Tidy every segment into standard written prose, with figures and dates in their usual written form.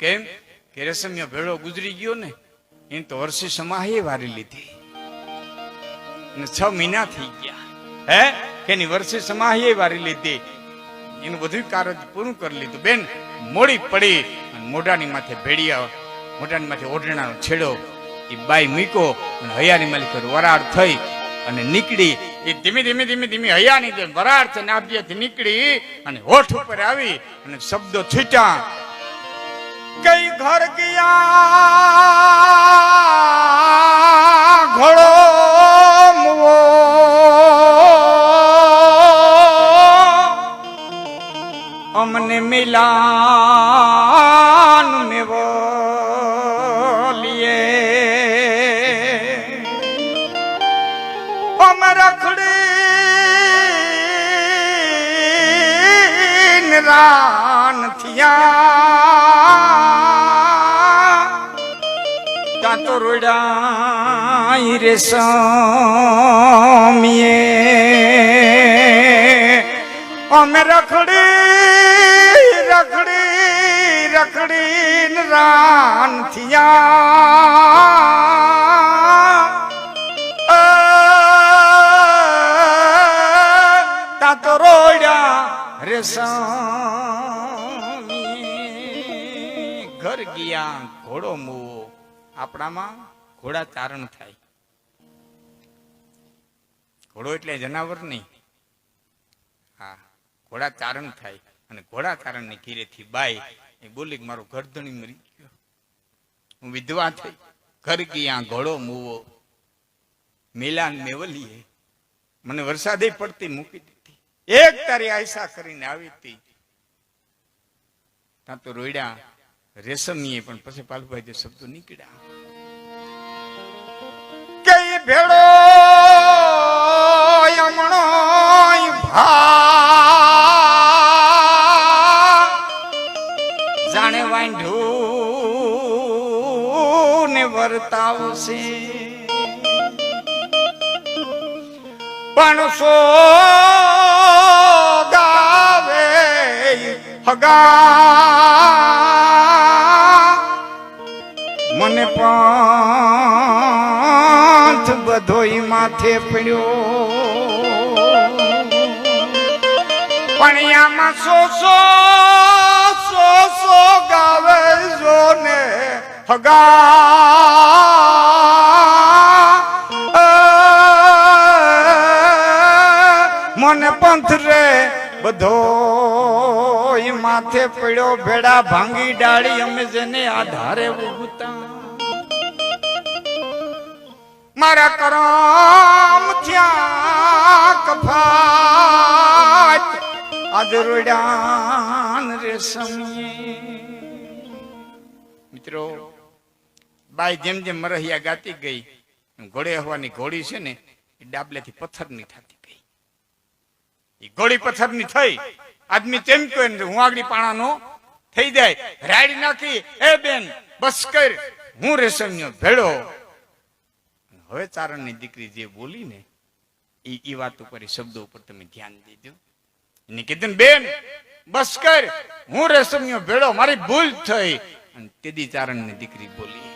કેમ કે રેશમિયો ભેળો ગુજરી ગયો ને એને તો વર્ષે સમાહે વારી લીધી અને 6 મહિના થઈ ગયા હે કે એની વર્ષે સમાહે વારી લીધી એનું બધું કાર્ય પૂરું કરી લીધું. બેન મોડી પડી અને મોઢાની માથે ભેડિયા મોઢાની માથે ઓઢણાનો છેડો એ બાઈ મૂકો અને હૈયાની માલિક વરાળ થઈ અને નીકળી. એ ધીમે ધીમે ધીમે ધીમે હૈયાની જેમ વરાળ છે નાભિયાથી નીકળી અને હોઠ ઉપર આવી અને શબ્દો છૂટ્યા. કઈ ઘર ગયા ઘોડો મુવો અમને મિલાન મેવો લીએ અમ રખડી નિરાન થયા ત્યાં તો રોડાઈ રેશમીએ અમે રખડી રાન થયા તા તો રોડ્યા રેશમી ઘર ગયા ઘોડો મુવો. આપણામાં ઘોડા ચારણ થાય. ઘોડો એટલે જનાવર નહીં, હા ઘોડા ચારણ થાય. અને ઘોડા ચારણ ની ઘીરેથી બાઈ એ બોલી કે મારો ગરદણી મરી ગયો, હું વિધવા થઈ. ઘર ગયા ઘોડો મુવો મિલાન મેવલીએ મને વરસાદે પડતી મૂકી દીધી. એક તારી આયસા કરીને આવી હતી ત્યાં તો રોડ્યા રેશમીએ. પણ પછી પાલુભાઈ જે શબ્દો નીકળ્યા કઈ ભેળો યમણો ભા જાણે વાંઢું ને વર્તાવશે પણ સો ગાવે હગા મને પાંથ બધોય માથે પડ્યો પણ આમાં સો ગાવે જો ને હગા મને પંથ રે બધો માથે પડ્યો. ભેડા ભાંગી ડાળી અમે જેને આધારે ઉગતા મારા કરમ થયા કફાત આજ રોડાન રેશમી. મિત્રો બાઈ જેમ જેમ મરહિયા ગાતી ગઈ ઘોડે હવાની ઘોડી છે ને એ ડાબલેથી પથ્થરની થતી ગઈ. એ ઘોડી પથ્થરની થઈ. આદમી તેમ કહે હું આગળી પાણાનો થઈ જાય. રાડી નાખી એ બેન બસ કર હું રેશમિયો ભેળો. હવે ચારણની દીકરી જે બોલી ને એ વાત ઉપર શબ્દો ઉપર તમે ધ્યાન દેજો. એને કીધું બેન બસ કર હું રેશમિયો ભેળો મારી ભૂલ થઈ. અને તેદી ચારણની દીકરી બોલી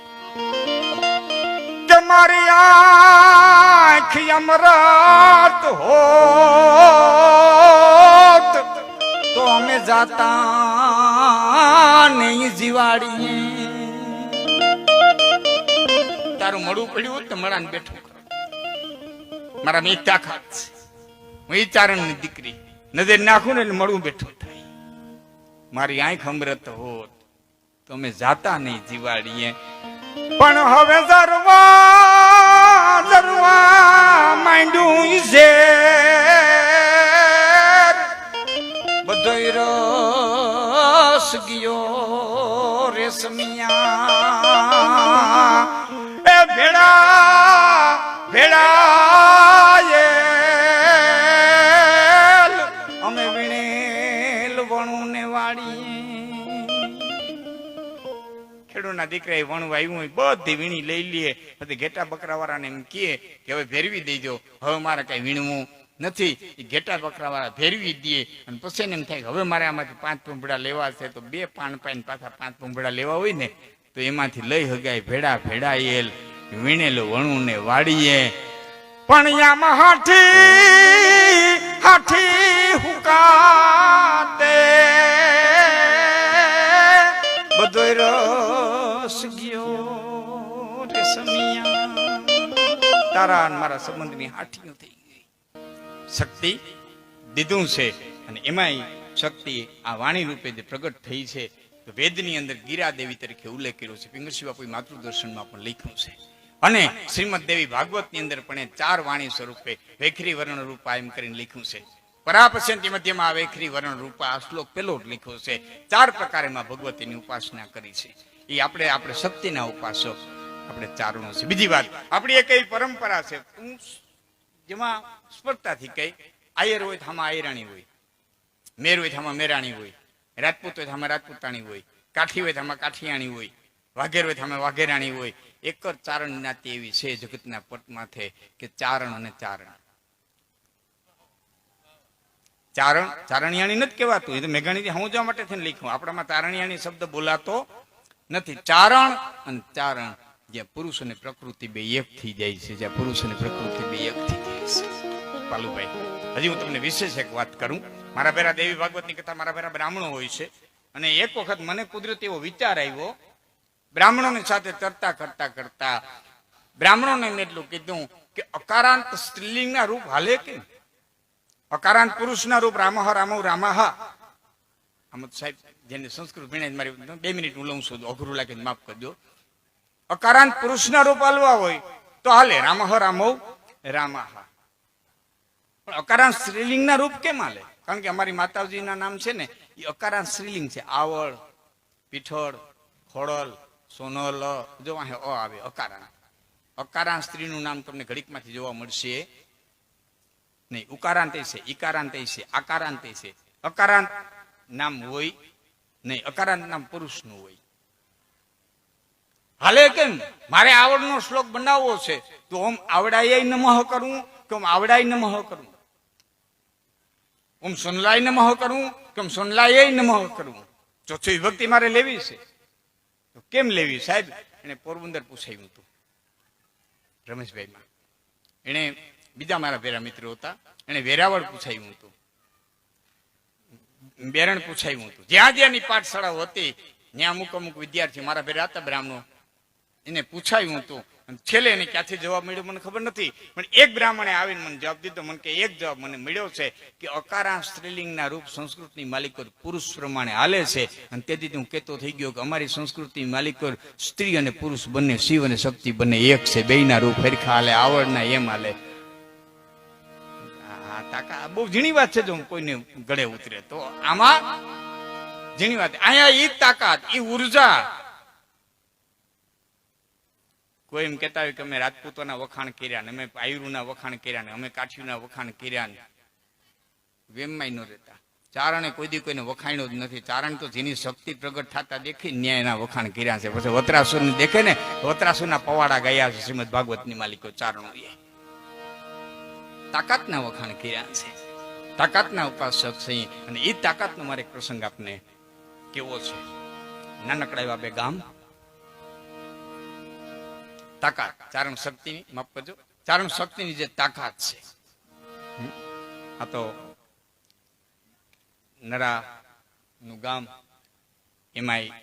કે મારી આંખ અમૃત હોત તો અમે જાતા નહીં જીવાડી. તારું મળવું પડ્યું હોત તો મળાને બેઠું કરો. મારા મેં તાકાત છે. હું એ ચારણની દીકરી નજર નાખું ને એટલે મળવું બેઠું થાય. મારી આંખ અમૃત હોત તો અમે જાતા નહીં જીવાડીએ. પણ હવે જરવા માંડ્યું છે બધો રસ ગયો રેશમિયા. એ ભેળા અમે વીણેલ વણું ને વાળી. ખેડૂતના દીકરા એ વણું આવ્યું હોય બધી વીણી લઈ લે. પછી ઘેટા બકરા વાળાને એમ કહે કે હવે ભેરવી દેજો, હવે મારે કઈ વીણવું નથી. એ ઘેટા બકરા વાળા ફેરવી દે અને પછી એને એમ થાય કે હવે મારે આમાંથી 5 પૂંભડા લેવા છે, તો 2 પાન પાઈને પાછા 5 પૂંભડા લેવા હોય ને, તો એમાંથી લઈ હગાય ભેડા ભેડાયેલ વીણેલું વણું ને વાડીએ. પણ યામાં હાથી હુકાતે બધોય રસ ગયો રે સમિયા. તારા મારા સંબંધની હાથીઓ થઈ ગઈ. શક્તિ દીધું છે અને એમાંય શક્તિ આ વાણી રૂપે જે પ્રગટ થઈ છે, તો વેદની અંદર ગીરા દેવી તરીકે ઉલ્લેખ કર્યો છે. પિંગળશી બાપુએ માતૃદર્શનમાં પણ લખ્યું છે. અને શ્રીમદ દેવી ભાગવતની અંદર પણ 4 વાણી સ્વરૂપે વેખરી વર્ણ રૂપા એમ કરીને લખ્યું છે. પરાપશ્યંતિ મધ્યમાં આ વેખરી વર્ણ રૂપા આ શ્લોક પેલો જ લખ્યો છે. 4 પ્રકારે માં ભગવતીની ઉપાસના કરી છે. એ આપણે શક્તિના ઉપાસક આપણે ચારણો છે. બીજી વાત, આપણી એક એવી પરંપરા છે જેમાં સ્પર્ધાથી કઈ આયર હોય તો આમાં આયરાણી હોય, મેર હોય તો આમાં મેરાણી હોય, રાજપૂત હોય તો આમાં રાજપૂતાણી હોય, કાઠી હોય તો આમાં કાઠિયાણી હોય, વાઘેર હોય તો આમાં વાઘેરાણી હોય. એક જ ચારણ જ્ઞાતિ એવી છે જગતના પટમાંથી કે ચારણ અને ચારણ. ચારણિયાણી નથી કહેવાતું, એ તો મેઘાણીથી સમજવા માટે થઈને લખ્યું. આપણામાં ચારણિયાણી શબ્દ બોલાતો નથી. ચારણ અને ચારણ, જ્યાં પુરુષ અને પ્રકૃતિ બે એક થઈ જાય છે, જ્યાં પુરુષ અને પ્રકૃતિ બે એક થઈ જાય છે. પાલુભાઈ, હજી હું તમને વિશેષ એક વાત કરું. મારા ભેરા દેવી ભાગવતની કથા મારા ભેરા બ્રાહ્મણો હોય છે, અને એક વખત મને કુદરતી એવો વિચાર આવ્યો. બ્રાહ્મણોની સાથે ચર્ચા કરતા બ્રાહ્મણોને મેં એટલું કીધું કે અકારાંત સ્ત્રીલિંગના રૂપ હાલે કે અકારાંત પુરુષના રૂપ રામહ રામો રામાહ. આમ સાહેબ જેને સંસ્કૃત ભણે મારી 2 મિનિટ હું લઉં છું, અઘરું લાગે માફ કરજો. અકારાંત પુરુષના રૂપ હાલવા હોય તો હાલે રામહ રામો રામાહ. પણ અકારાંત સ્ત્રીલિંગના રૂપ કેમ હાલે? કારણ કે અમારી માતાજીના નામ છે ને એ અકારાંત સ્ત્રીલિંગ છે. આવળ, પીઠળ, ખોડલ, સોનલ, જો અહીં અ આવે અકારાંત. અકારાંત સ્ત્રીનું નામ તમને ઘડીકમાંથી જોવા મળશે નહીં. ઉકારાંત છે, ઈકારાંત છે, આકારાંત છે. અકારાંત નામ હોય નહીં, અકારાંત નામ પુરુષનું હોય. હાલે કેમ? મારે આવડનો શ્લોક બનાવવો છે તો ઓમ આવડાય નમઃ કરવું કે ઓમ આવડાય નમઃ કરવું? ઓમ સોનલાય નમઃ કરવું કે ઓમ સોનલાય નમઃ કરવું? ચોથી વિભક્તિ મારે લેવી છે તો કેમ લેવી? સાહેબ એને પોરબંદર પૂછાયું હતું રમેશભાઈમાં. એને બીજા મારા ભેરા મિત્રો હતા, એને વેરાવળ પૂછાયું હતું, બેરણ પૂછાયું હતું. જ્યાં જ્યાંની પાઠશાળાઓ હતી ત્યાં અમુક વિદ્યાર્થી મારા ભેરા હતા બ્રાહ્મણો, એને પૂછાયું હતું. છેલ્લે એને ક્યાંથી જવાબ મળ્યો મને ખબર નથી, પણ એક બ્રાહ્મણે આવીને મને જવાબ દીધો. મને કે એક જવાબ મને મળ્યો છે કે અકારાંત સ્ત્રીલિંગના રૂપ સંસ્કૃતની માલિકો પુરુષ પ્રમાણે હાલે છે. અને તેથી હું કહેતો થઈ ગયો કે અમારી સંસ્કૃતિ માલિકો સ્ત્રી અને પુરુષ બંને, શિવ અને શક્તિ બંને એક છે. બેયના રૂપ હરખા હાલે, આવડના એમ હાલે. બહુ ઝીણી વાત છે, જો કોઈને ગળે ઉતરે તો આમાં ઝીણી વાત. અહીંયા ઈ તાકાત, ઈ ઉર્જા. કોઈ એમ કહેતા હોય કે અમે રાજપૂતોના વખાણ કર્યા ને, અમે આયુરના વખાણ કર્યા ને, અમે કાઠીઓના વખાણ કર્યા ને, વેમમાં ન રહેતા. ચારણે કોઈ દી કોઈને વખાણ્યો જ નથી. ચારણ તો જેની શક્તિ પ્રગટ થતા દેખી ન્યાયના વખાણ કર્યા છે. પછી વત્રાસુર ને દેખે ને, વત્રાસુરના પવાડા ગયા છે શ્રીમદ ભાગવતની માલિકો ચારણો. તાકાતના વખાણ કર્યા છે, તાકાતના ઉપાસક છે. અને એ તાકાતનો મારે એક પ્રસંગ આપને કેવો છે. નાનકડા એવા 2 ગામ, તાકાત ચારણ શક્તિની, માફ કરજો, ચારણ શક્તિની જે તાકાત છે. આ તો નરા નું ગામ, એમાંય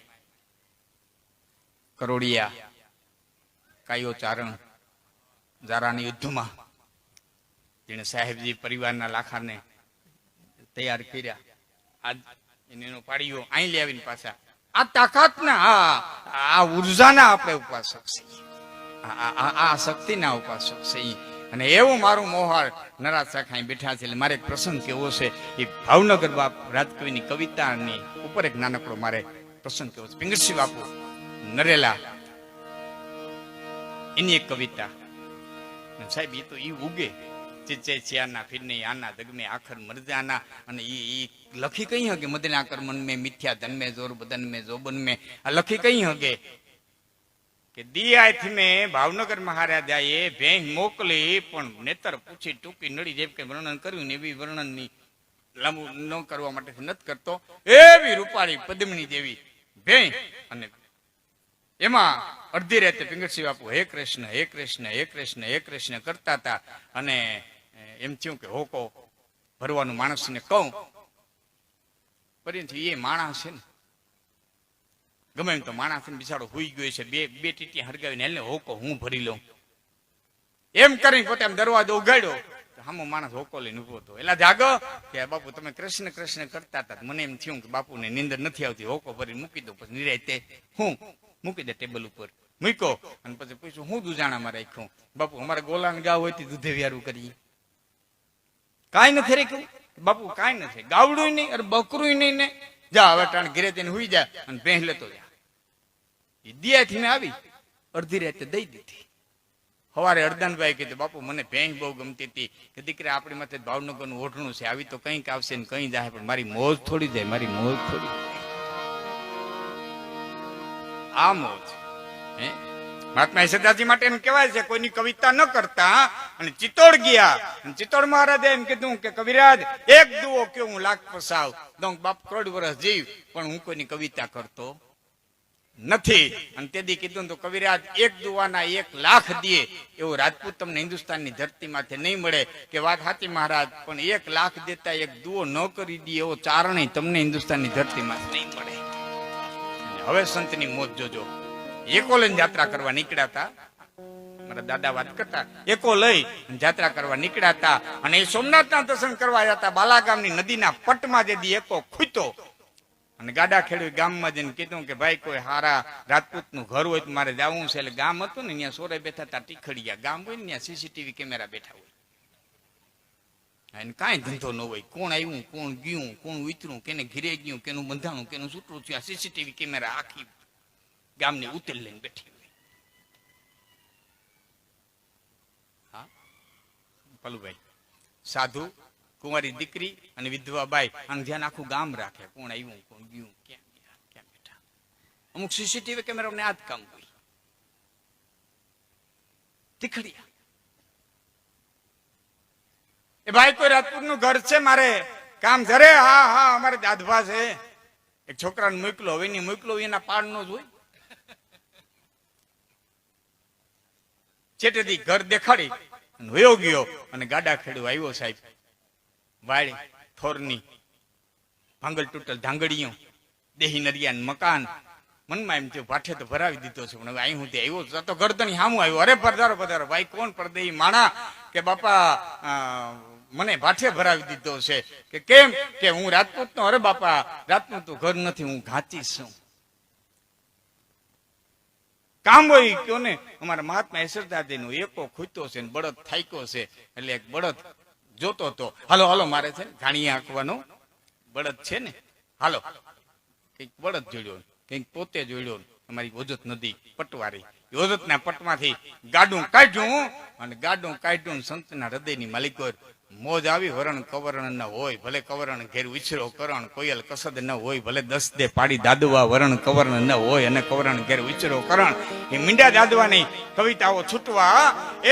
કરોડિયા કાયો ચારણ જારાની યુદ્ધમાં જેને સાહેબજી પરિવારના લાખાને તૈયાર કર્યા. આજ એનો પાડીઓ અહીં લઈ આવીને પાછા આ તાકાતના, આ ઉર્જાના આપણે ઉપાસક છીએ, આ શક્તિના ઉપાસક છે. અને એવું મારું મોહાર નરા શાખાએ બેઠા છે. એટલે મારે એક પ્રસંગ કેવો છે, એ ભાવનગર બાપ રાજકવિની કવિતાની ઉપર એક નાનકડો મારે પ્રસંગ કેવો છે. પિંગળશી બાપુ નરેલા એની એક કવિતા. સાહેબ એ તો ઈ ઉગે ચિચે ચિયાના ફિરને આના જગમે આખર મરજાના. અને ઈ લખી કઈ હગે મદના કર મન મે મિથ્યા ધન મે જોર બદન મે જોબન મે. આ લખી કઈ હગે કે દિયાથી મેં ભાવનગર મહારાજાએ ભેંસ મોકલી, પણ નેતર પૂછી ટૂંકી નડી, જેમ કે વર્ણન કર્યું ને એવી વર્ણનની લાંબુ ન કરવા માટે નથી કરતો. એવી રૂપાળી પદ્મિની જેવી ભેંસ, અને એમાં અડધી રાતે પિંગળસિંહ બાપુ હે કૃષ્ણ હે કૃષ્ણ હે કૃષ્ણ હે કૃષ્ણ કરતા હતા. અને એમ થયું કે હોકો ભરવાનું માણસને કહું, પરંતુ એ માણસ છે ને, ગમે એમ તો માણસ બિચારો હુઈ ગયો છે, બે ટીટી હરગાવીને હેલને હોકો હું ભરી લઉં એમ કરીને પોતે આમ દરવાજો ઉગાડ્યો. હામો માણસ હોકો લઈને ઉભો હતો. એટલે જાગો કે બાપુ તમે કૃષ્ણ કૃષ્ણ કરતા હતા. મને એમ થયું કે બાપુને નીંદર નથી આવતી, હોકો ભરી મૂકી દઉં. પછી નિરાતે હું મૂકી દે ટેબલ ઉપર મૂક્યો. અને પછી પૂછ્યું હું દુજાણામાં રાખ્યું. બાપુ અમારે ગોલાને ગાવ હોય તો દૂધે વ્યારું કરીએ, કાંઈ નથી રાખ્યું બાપુ, કાંઈ નથી, ગાવડું નહીં અરે બકરું નહીં ને. જા હવે ટાણ ઘરે જઈને હુઈ જા અને ભેંસ લેતો જા. એ દિયાથી મેં આવી અડધી રાતે દઈ દીધી. સવારે અરદાનભાઈ કીધું બાપુ મને ભેંસ બહુ ગમતી હતી, કે દીકરા આપણી માથે ભાવનગરનું ઓઢણું છે, આવી તો કંઈક આવશે ને કંઈ જાય, પણ મારી મોજ થોડી જાય, મારી મોજ થોડી જાય. આ મોજ હે મહાત્મા યશોદાજી માટે એમ કહેવાય છે કોઈની કવિતા ન કરતા. અને ચિત્તોડ ગયા, ચિત્તોડ મહારાજે એમ કીધું કે કવિરાજ એક દુઓ કે હું લાખ પસાવ દઉં, બાપ કરોડ વર્ષ જીવ પણ હું કોઈની કવિતા કરતો નથી. અને તેથી કીધું તો કવિરાજ એક દુવાના 1 લાખ દે એવો રાજપૂત તમને હિન્દુસ્તાનની ધરતી માથે નહીં મળે. કે વાત સાચી મહારાજ, પણ 1 લાખ દેતા એક દુઓ ન કરી દે એવો ચારણે તમને હિન્દુસ્તાનની ધરતી માં નહીં મળે. હવે સંતની મોજ જોજો. એકો લઈને યાત્રા કરવા નીકળ્યા હતા, મારા દાદા વાત કરતા, એકો લઈ યાત્રા કરવા નીકળ્યા હતા. અને એ સોમનાથના દર્શન કરવા જતા બાલાગામની નદીના પટમાં જે એકો ખૂતો અને ગાડા ખેડૂ ગામમાં જઈને કીધું કે ભાઈ કોઈ હારા રાજપૂતનું ઘર હોય તો મારે જવું છે. એટલે ગામ હતું ને ત્યાં સોરે બેઠા હતા ટીખડિયા ગામ હોય ને, ત્યાં સીસીટીવી કેમેરા બેઠા હોય, એને કાંઈ ધંધો ન હોય, કોણ આવ્યું કોણ ગયું કોણ ઉતર્યું, કેને ઘીરે ગયું, કેનું બંધાણું કેનું છૂટું થયું, સીસીટીવી કેમેરા આખી ગામની ઉતેલ લઈને બેઠી હોય. હા પલુભાઈ સાધુ કુંવારી દીકરી અને વિધવા બાઈ આનું ધ્યાન આખું ગામ રાખે, કોણ આવ્યું કોણ ગયું ક્યાં ગયા ક્યાં બેઠા. અમુક સીસીટીવી કેમેરાને આ જ કામ હોય. તીખડિયા એ ભાઈ કોઈ રાજપૂત નું ઘર છે મારે કામ ધરે? હા હા અમારે દાદભા છે, એક છોકરાને મોકલો, હવે ની મોકલો એના પાડ નો જ હોય. ચેટેથી ઘર દેખાડી વયો ગયો અને ગાડા ખેડૂ આવ્યો સાહેબ. વાડી થોરની ભાંગલ તૂટલ ધાંગડીઓ, દેહી નરિયા મકાન. મનમાં એમ થયું ભાઠે તો ભરાવી દીધો છે, પણ હવે અહીં હું ત્યાં આવ્યો તો ગરદની સામું આવ્યો. અરે પધારો પધારો ભાઈ, કોણ પરદેહી માણા? કે બાપા મને ભાઠે ભરાવી દીધો છે. કે કેમ? કે હું રાજપૂત નો. અરે બાપા રાજપૂત નું ઘર નથી, હું ઘાતી છું. કામ હોય કયો ને. અમારા મહાત્મા યશોદાજી નું એકો ખૂતો છે ને બળદ થાક્યો છે, એટલે એક બળદ જોતો તો હાલો હાલો મારે છે ને ઘાણીએ આંકવાનો બળદ છે ને, હાલો કઈક બળદ જોડ્યો, કઈક પોતે જોડ્યો. અમારી ઓજત નદી પટવારી, ઓજત ના પટમાંથી ગાડું કાઢ્યું અને ગાડું કાઢ્યું. સંતના હૃદયની માલિકો મોજ આવી. વરણ કવરણ ન હોય ભલે કવરણ ઘેર ઉછરો કરણ, કોયલ કસદ ન હોય ભલે 10 દે પાડી દાદવા. વરણ કવરણ ન હોય અને કવરણ ઘેર ઉછરો કરણ. એ મીંડા દાદવાની કવિતાઓ છૂટવા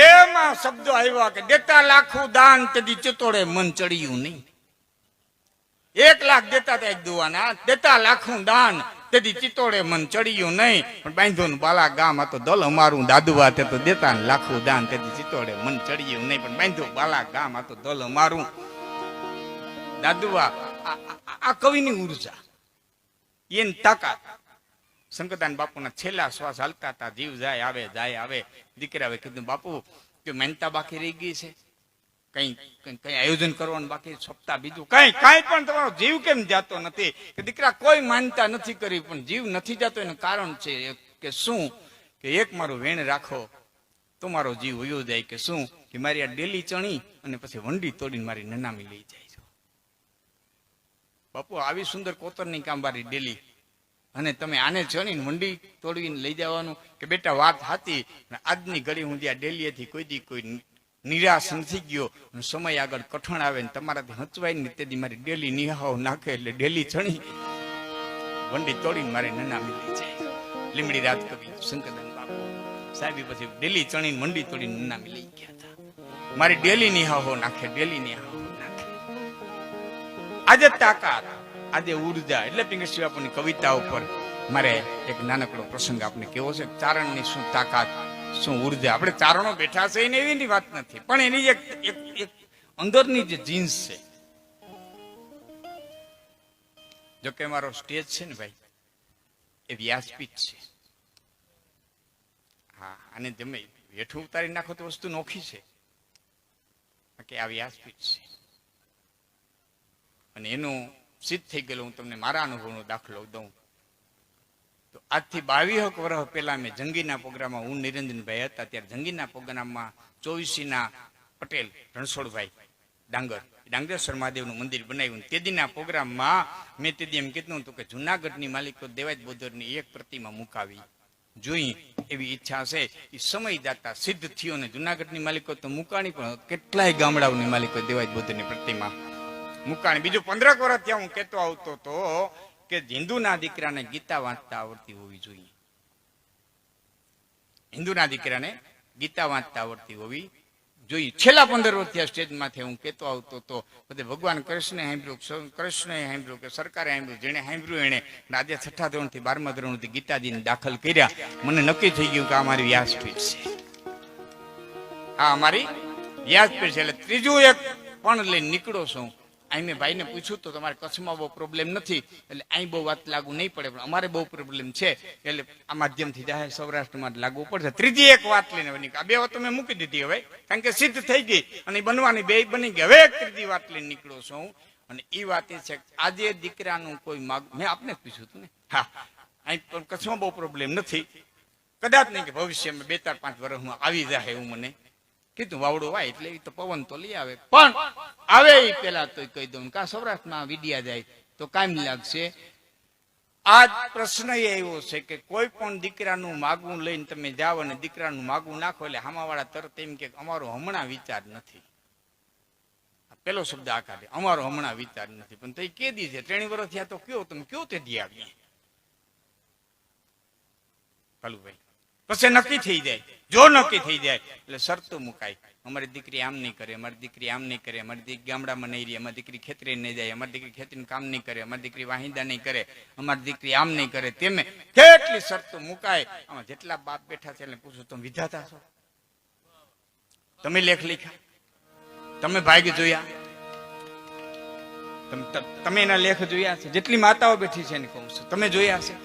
એમાં શબ્દો આવ્યા કે દેતા લાખું દાન તેથી ચિત્તોડે મન ચડ્યું નહીં. 1 લાખ દેતા હતા એક દુવાના, દેતા લાખું દાન તેથી ચિત્તોડે મન ચડ્યું નહીં. પણ બાંધોનું બાલા ગામ હતો દલ અમારું દાદુવા, તે તો દેતા લાખું દાન તેથી ચિત્તોડે મન ચડ્યું નહીં. પણ બાંધો બાલા ગામ હતો દલ અમારું દાદુવા. આ કવિની ઉર્જા, એની તાકાત. શંકરદાન બાપુના છેલ્લા શ્વાસ હાલતા હતા, જીવ જાય આવે જાય આવે. દીકરાએ કીધું બાપુ કે મહેનતા બાકી રહી ગઈ છે, કઈ કઈ આયોજન કરવાનું બાકી, સપ્તાહ બીજું કઈ પણ તમારો જીવ કેમ જાતો નથી? કે દીકરા કોઈ માનતા નથી કરી, પણ જીવ નથી જાતો એનું કારણ છે કે શું? કે એક મારું વેણ રાખો તો મારો જીવ વયો જાય. કે શું? કે મારી આ ડેલી ચણી અને પછી વંડી તોડીને મારી નનામી લઈ જાય છે. બાપુ આવી સુંદર કોતરની કામબારી ડેલી, અને તમે આને ચણીને વંડી તોડીને લઈ જવાનું. કે બેટા વાત હતી, આજની ઘડી હું જ્યાં ડેલીએથી કોઈ નિરાશ નથી ગયો. સમય આગળ કઠણ આવે ને તમારાથી હચવાય ને તેથી મારી ડેલી નિહાઓ નાખે એટલે ડેલી ચણી વંડી તોડીને મારે નનામી લઈ જાય. લીમડી રાજ કવિ શંકરદાન બાપુ સાહેબ પછી ડેલી ચણી મંડી તોડીને નામી લઈ ગયા હતા. મારી ડેલી ની હાહો નાખે, ડેલી ની હાહો નાખે. આજે તાકાત, આજે ઉર્જા. એટલે પિંગળસિંહ બાપુની કવિતા ઉપર મારે એક નાનકડો પ્રસંગ આપને કેવો છે. ચારણની શું તાકાત, શું ઉર્જા. આપણે ચારણો બેઠા છે એને એવી વાત નથી, પણ એની એક અંદરની જે જીન્સ છે. જોકે મારો સ્ટેજ છે ને ભાઈ એ વ્યાસપીઠ છે. હા, અને તમે હેઠું ઉતારી નાખો તો વસ્તુ નોખી છે કે આ વ્યાસપીઠ છે. અને એનું સિદ્ધ થઈ ગયેલું હું તમને મારા અનુભવનો દાખલો દઉં તો આજથી 22 વર્ષ પહેલા મેં જંગીના પ્રોગ્રામમાં, હું નિરંજનભાઈ હતા ત્યારે જંગીના પ્રોગ્રામમાં 24ના પટેલ રણછોડભાઈ ડાંગરેશ્વર મહાદેવનું મંદિર બનાવ્યું. તેદીના પ્રોગ્રામમાં મેં તેદી એમ કીધું હતું કે જુનાગઢની માલિકો દેવાજ બોદરની એક પ્રતિમા મુકાવી જોઈ એવી ઈચ્છા છે. એ સમય જતા સિદ્ધ થયો ને જુનાગઢની માલિકો તો મુકાણી, પણ કેટલાય ગામડાઓની માલિકો દેવાજ બોદરની પ્રતિમા મુકાણી. બીજું 15 વર્ષ ત્યાં હું કહેતો આવતો તો કે હિન્દુના દીકરાને ગીતા વાંચતા આવડતી હોવી જોઈએ. હિન્દુના દીકરાને ગીતા વાંચતા આવડતી હોવી જોઈએ. છેલ્લા 15 વર્ષથી સ્ટેજમાંથી હું કહેતો આવતો તો બધે ભગવાન કૃષ્ણે સાંભળ્યું, કૃષ્ણએ સાંભળ્યું કે સરકારે સાંભળ્યું, જેને સાંભળ્યું એને. આજે 6થા ધોરણથી 12મા ધોરણથી ગીતાજીને દાખલ કર્યા. મને નક્કી થઈ ગયું કે આ મારી વ્યાસપીઠ છે, આ અમારી વ્યાસપીઠ છે. એટલે ત્રીજું એક પણ લઈને નીકળો છું. અહીં મેં ભાઈને પૂછ્યું તો તમારે કચ્છમાં બહુ પ્રોબ્લેમ નથી એટલે અહીં બહુ વાત લાગુ નહીં પડે, પણ અમારે બહુ પ્રોબ્લેમ છે એટલે આ માધ્યમથી જાહેર સૌરાષ્ટ્રમાં લાગુ પડશે. ત્રીજી એક વાત લઈને આ 2 વાત મેં મૂકી દીધી હવે, કારણ કે સિદ્ધ થઈ ગઈ અને બનવાની 2 બની ગઈ. હવે એક ત્રીજી વાત લઈને નીકળો છું અને એ વાત એ છે કે આજે દીકરાનું કોઈ માગ, મેં આપને પૂછ્યું હતું ને, હા અહીં પણ કચ્છમાં બહુ પ્રોબ્લેમ નથી, કદાચ નહીં કે ભવિષ્યમાં 2, 4, 5 વર્ષમાં આવી જાય એવું મને કીધું. વાવડો વાય એટલે તો પવન તો લઈ આવે, પણ આવે એ પેલા તો કહી દઉં કા સૌરાષ્ટ્રમાં વિડિયા જાય તો કાયમ લાગશે. આ પ્રશ્ન એ આવ્યો છે કે કોઈ પણ દીકરાનું માગવું લઈને તમે જાઓ અને દીકરાનું માગવું નાખો એટલે હામાવાળા તરત એમ કે અમારો હમણાં વિચાર નથી. પેલો શબ્દ આ કાઢે, અમારો હમણાં વિચાર નથી. પણ તો એ કેદી છે 3 વર્ષ થયા તો કયો તમે કયો તે દી આવીએ ભાઈ. પછી નક્કી થઈ જાય, જો નક્કી થઈ જાય એટલે શરતો મુકાય. અમારી દીકરી આમ નહીં કરે, અમારી દીકરી આમ નહીં કરે, અમારી દીકરી ગામડામાં નહીં રહે, અમારી દીકરી ખેતરે નહીં જાય, અમારી દીકરી ખેતીનું કામ નહીં કરે, અમારી દીકરી વાહિંદા નહીં કરે, અમારી દીકરી આમ નહીં કરે. તેમે કેટલી શરતો મુકાય. આમાં જેટલા બાપ બેઠા છે એટલે પૂછું, તમે વિધાતા છો? તમે લેખ લખ્યા? તમે ભાગ જોયા? તમે એના લેખ જોયા છે? જેટલી માતાઓ બેઠી છે એને કહું છું, તમે જોયા છે?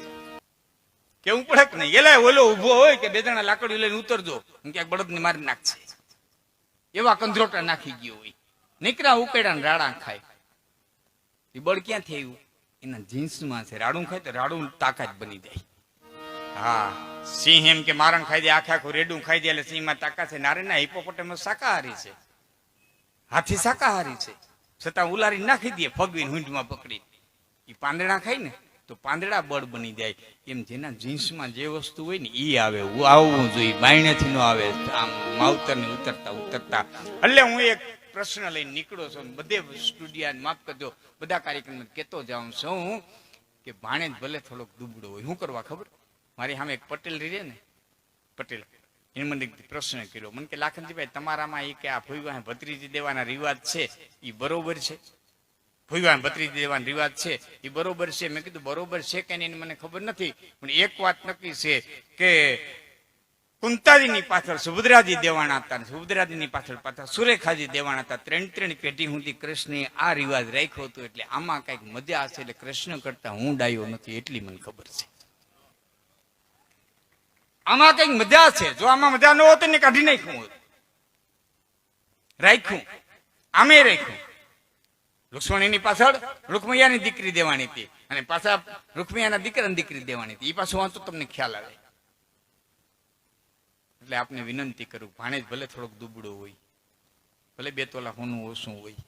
કેવું પડે કે નહીં? એલા ઓલો ઉભો હોય કે 2 જણા લાકડી લઈને ઉતરજો, ક્યાંક બળદ ને મારી નાખશે, એવા કંધરોટા નાખી ગયો હોય. નીકળ્યા ઉકેડા ને રાડા ખાય. એ બળ ક્યાંથી આવ્યું? એના જીન્સમાં છે. રાડું ખાય તો રાડું તાકાત બની જાય. હા, સિંહ એમ કે મારણ ખાઈ દે, આખે આખું રેડું ખાઈ દે એટલે સિંહમાં તાકાત છે. નારેના હિપોપોટેમસ શાકાહારી છે, હાથી શાકાહારી છે, છતાં ઉલારી નાખી દે ફગવીને હુંડમાં પકડી. એ પાંદડા ખાય ને તો પાંદડા બળ બની જાય. એમ જેના જીન્સમાં જે વસ્તુ હોય ને એ આવે, આવવું જોઈએ, બાયણેથી ન આવે, આમ માવતર ને ઉતરતા ઉતરતા. એટલે હું એક પ્રશ્ન લઈને નીકળો છું. બધે સ્ટુડિયો માફ કરજો, બધા કાર્યક્રમ કેતો જાઉં છું કે ભાણેજ ભલે થોડોક દુબળો હોય, શું કરવા ખબર? મારી સામે એક પટેલ રહે ને, પટેલ, એને મને પ્રશ્ન કર્યો. મને કે લાખનજીભાઈ તમારામાં એ કે આ ભોયવા ભત્રીજી દેવાના રિવાજ છે એ બરોબર છે? ભોયવા ભત્રીજી દેવાનો રિવાજ છે એ બરોબર છે? મેં કીધું બરોબર છે કે નહીં મને ખબર નથી, પણ એક વાત નક્કી છે કે કુંતાજીની પાછળ સુભદ્રાજી દેવાના હતા, સુભદ્રાજીની પાછળ પાછળ સુરેખાજી દેવાના હતા. 3 પેઢી સુધી કૃષ્ણે આ રિવાજ રાખ્યો હતો. એટલે આમાં કઈક મજા હશે. એટલે કૃષ્ણ કરતા હું ડાયો નથી એટલી મને ખબર છે. આમાં કઈક મજા છે. જો આમાં મજા ન હોત ને કાઢી નાખ્યું હોત. રાખ્યું, આમે રાખ્યું. રુક્ષ્મણીની પાછળ રૂકમૈયાની દીકરી દેવાની હતી અને પાછા રૂકમૈયાના દીકરાની દીકરી દેવાની હતી. એ પાછું વાંચો તમને ખ્યાલ આવે. એટલે આપને વિનંતી કરું, ભાણેજ ભલે થોડોક દુબળો હોય, ભલે 2 તોલા હોનું ઓછું હોય,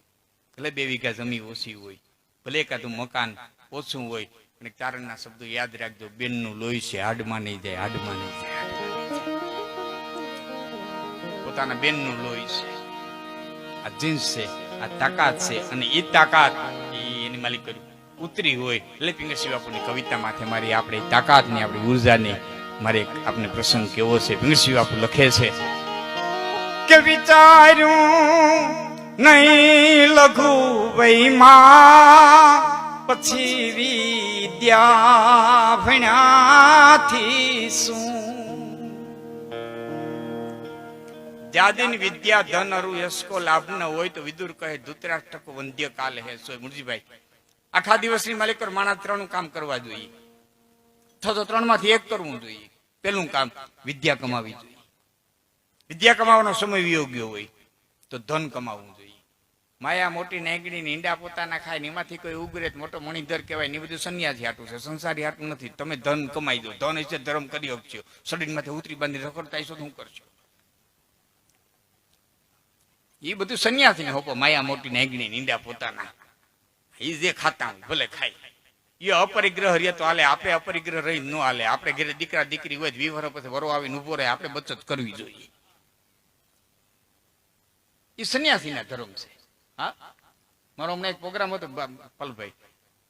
ભલે 2 વીઘા જમીન ઓછી હોય, ભલે એકાદું મકાન ઓછું હોય, પણ ચારણના શબ્દો યાદ રાખજો. બેનનું લોહી છે, હાડમાં નહીં જાય, હાડમાં નહીં જાય. પોતાના બેનનું લોહી છે, આ જીન્સ છે, આ તાકાત છે. અને એ તાકાત એની માલિક ઉતરી હોય એટલે પિંગળસિંહ બાપુની કવિતા માથે મારી આપણે તાકાતની, આપણી ઉર્જાની મારે આપને પ્રસંગ કેવો છે. ભીમસિંહ બાપુ લખે છે કે વિચાર્યું નહીં લઘુ વૈમાં પછી વિદ્યા ભણ્યાથી શું. જાદિન વિદ્યા ધન અરુ યશકો લાભ ન હોય તો વિદુર કહે ધૃતરાષ્ટ્ર કો વંદ્ય કાલ હે. સોય મુરજીભાઈ, આખા દિવસની માલિક માણસ 3 કામ કરવા જોઈએ, અથવા તો 3 માંથી 1 કરવું જોઈએ. પેલું કામ વિદ્યા કમાવી જોઈએ. વિદ્યા કમાવાનો સમય વિયોગ્યો હોય તો ધન કમાવવું જોઈએ. માયા મોટી નાગણી ઈંડા પોતાના ખાય ને એમાંથી કોઈ ઉગરે મોટો મણિધર કહેવાય ને બધું સંન્યાસી હાટું છે, સંસારી હાટું નથી. તમે ધન કમાઈ દો, ધન છે ધર્મ કરી શકશો. શરીરમાંથી ઉતરી બાંધી રખડતા છો શું કરશો? એ બધું સંન્યાસી ને હોપો. માયા મોટી નાગણી ઈંડા પોતાના એ જે ખાતા ભલે ખાય. એ અપરિગ્રહ રહે તો હાલે, આપણે અપરિગ્રહ રહી ન હાલે. આપણે ઘરે દીકરા દીકરી હોય 20 વર્ષ પછી વરો આવીને ઉભો રહે, આપણે બચત કરવી જોઈએ. એ સંન્યાસી ના ધર્મ છે. હા, મારો હમણાં એક પ્રોગ્રામ હતો પલભાઈ,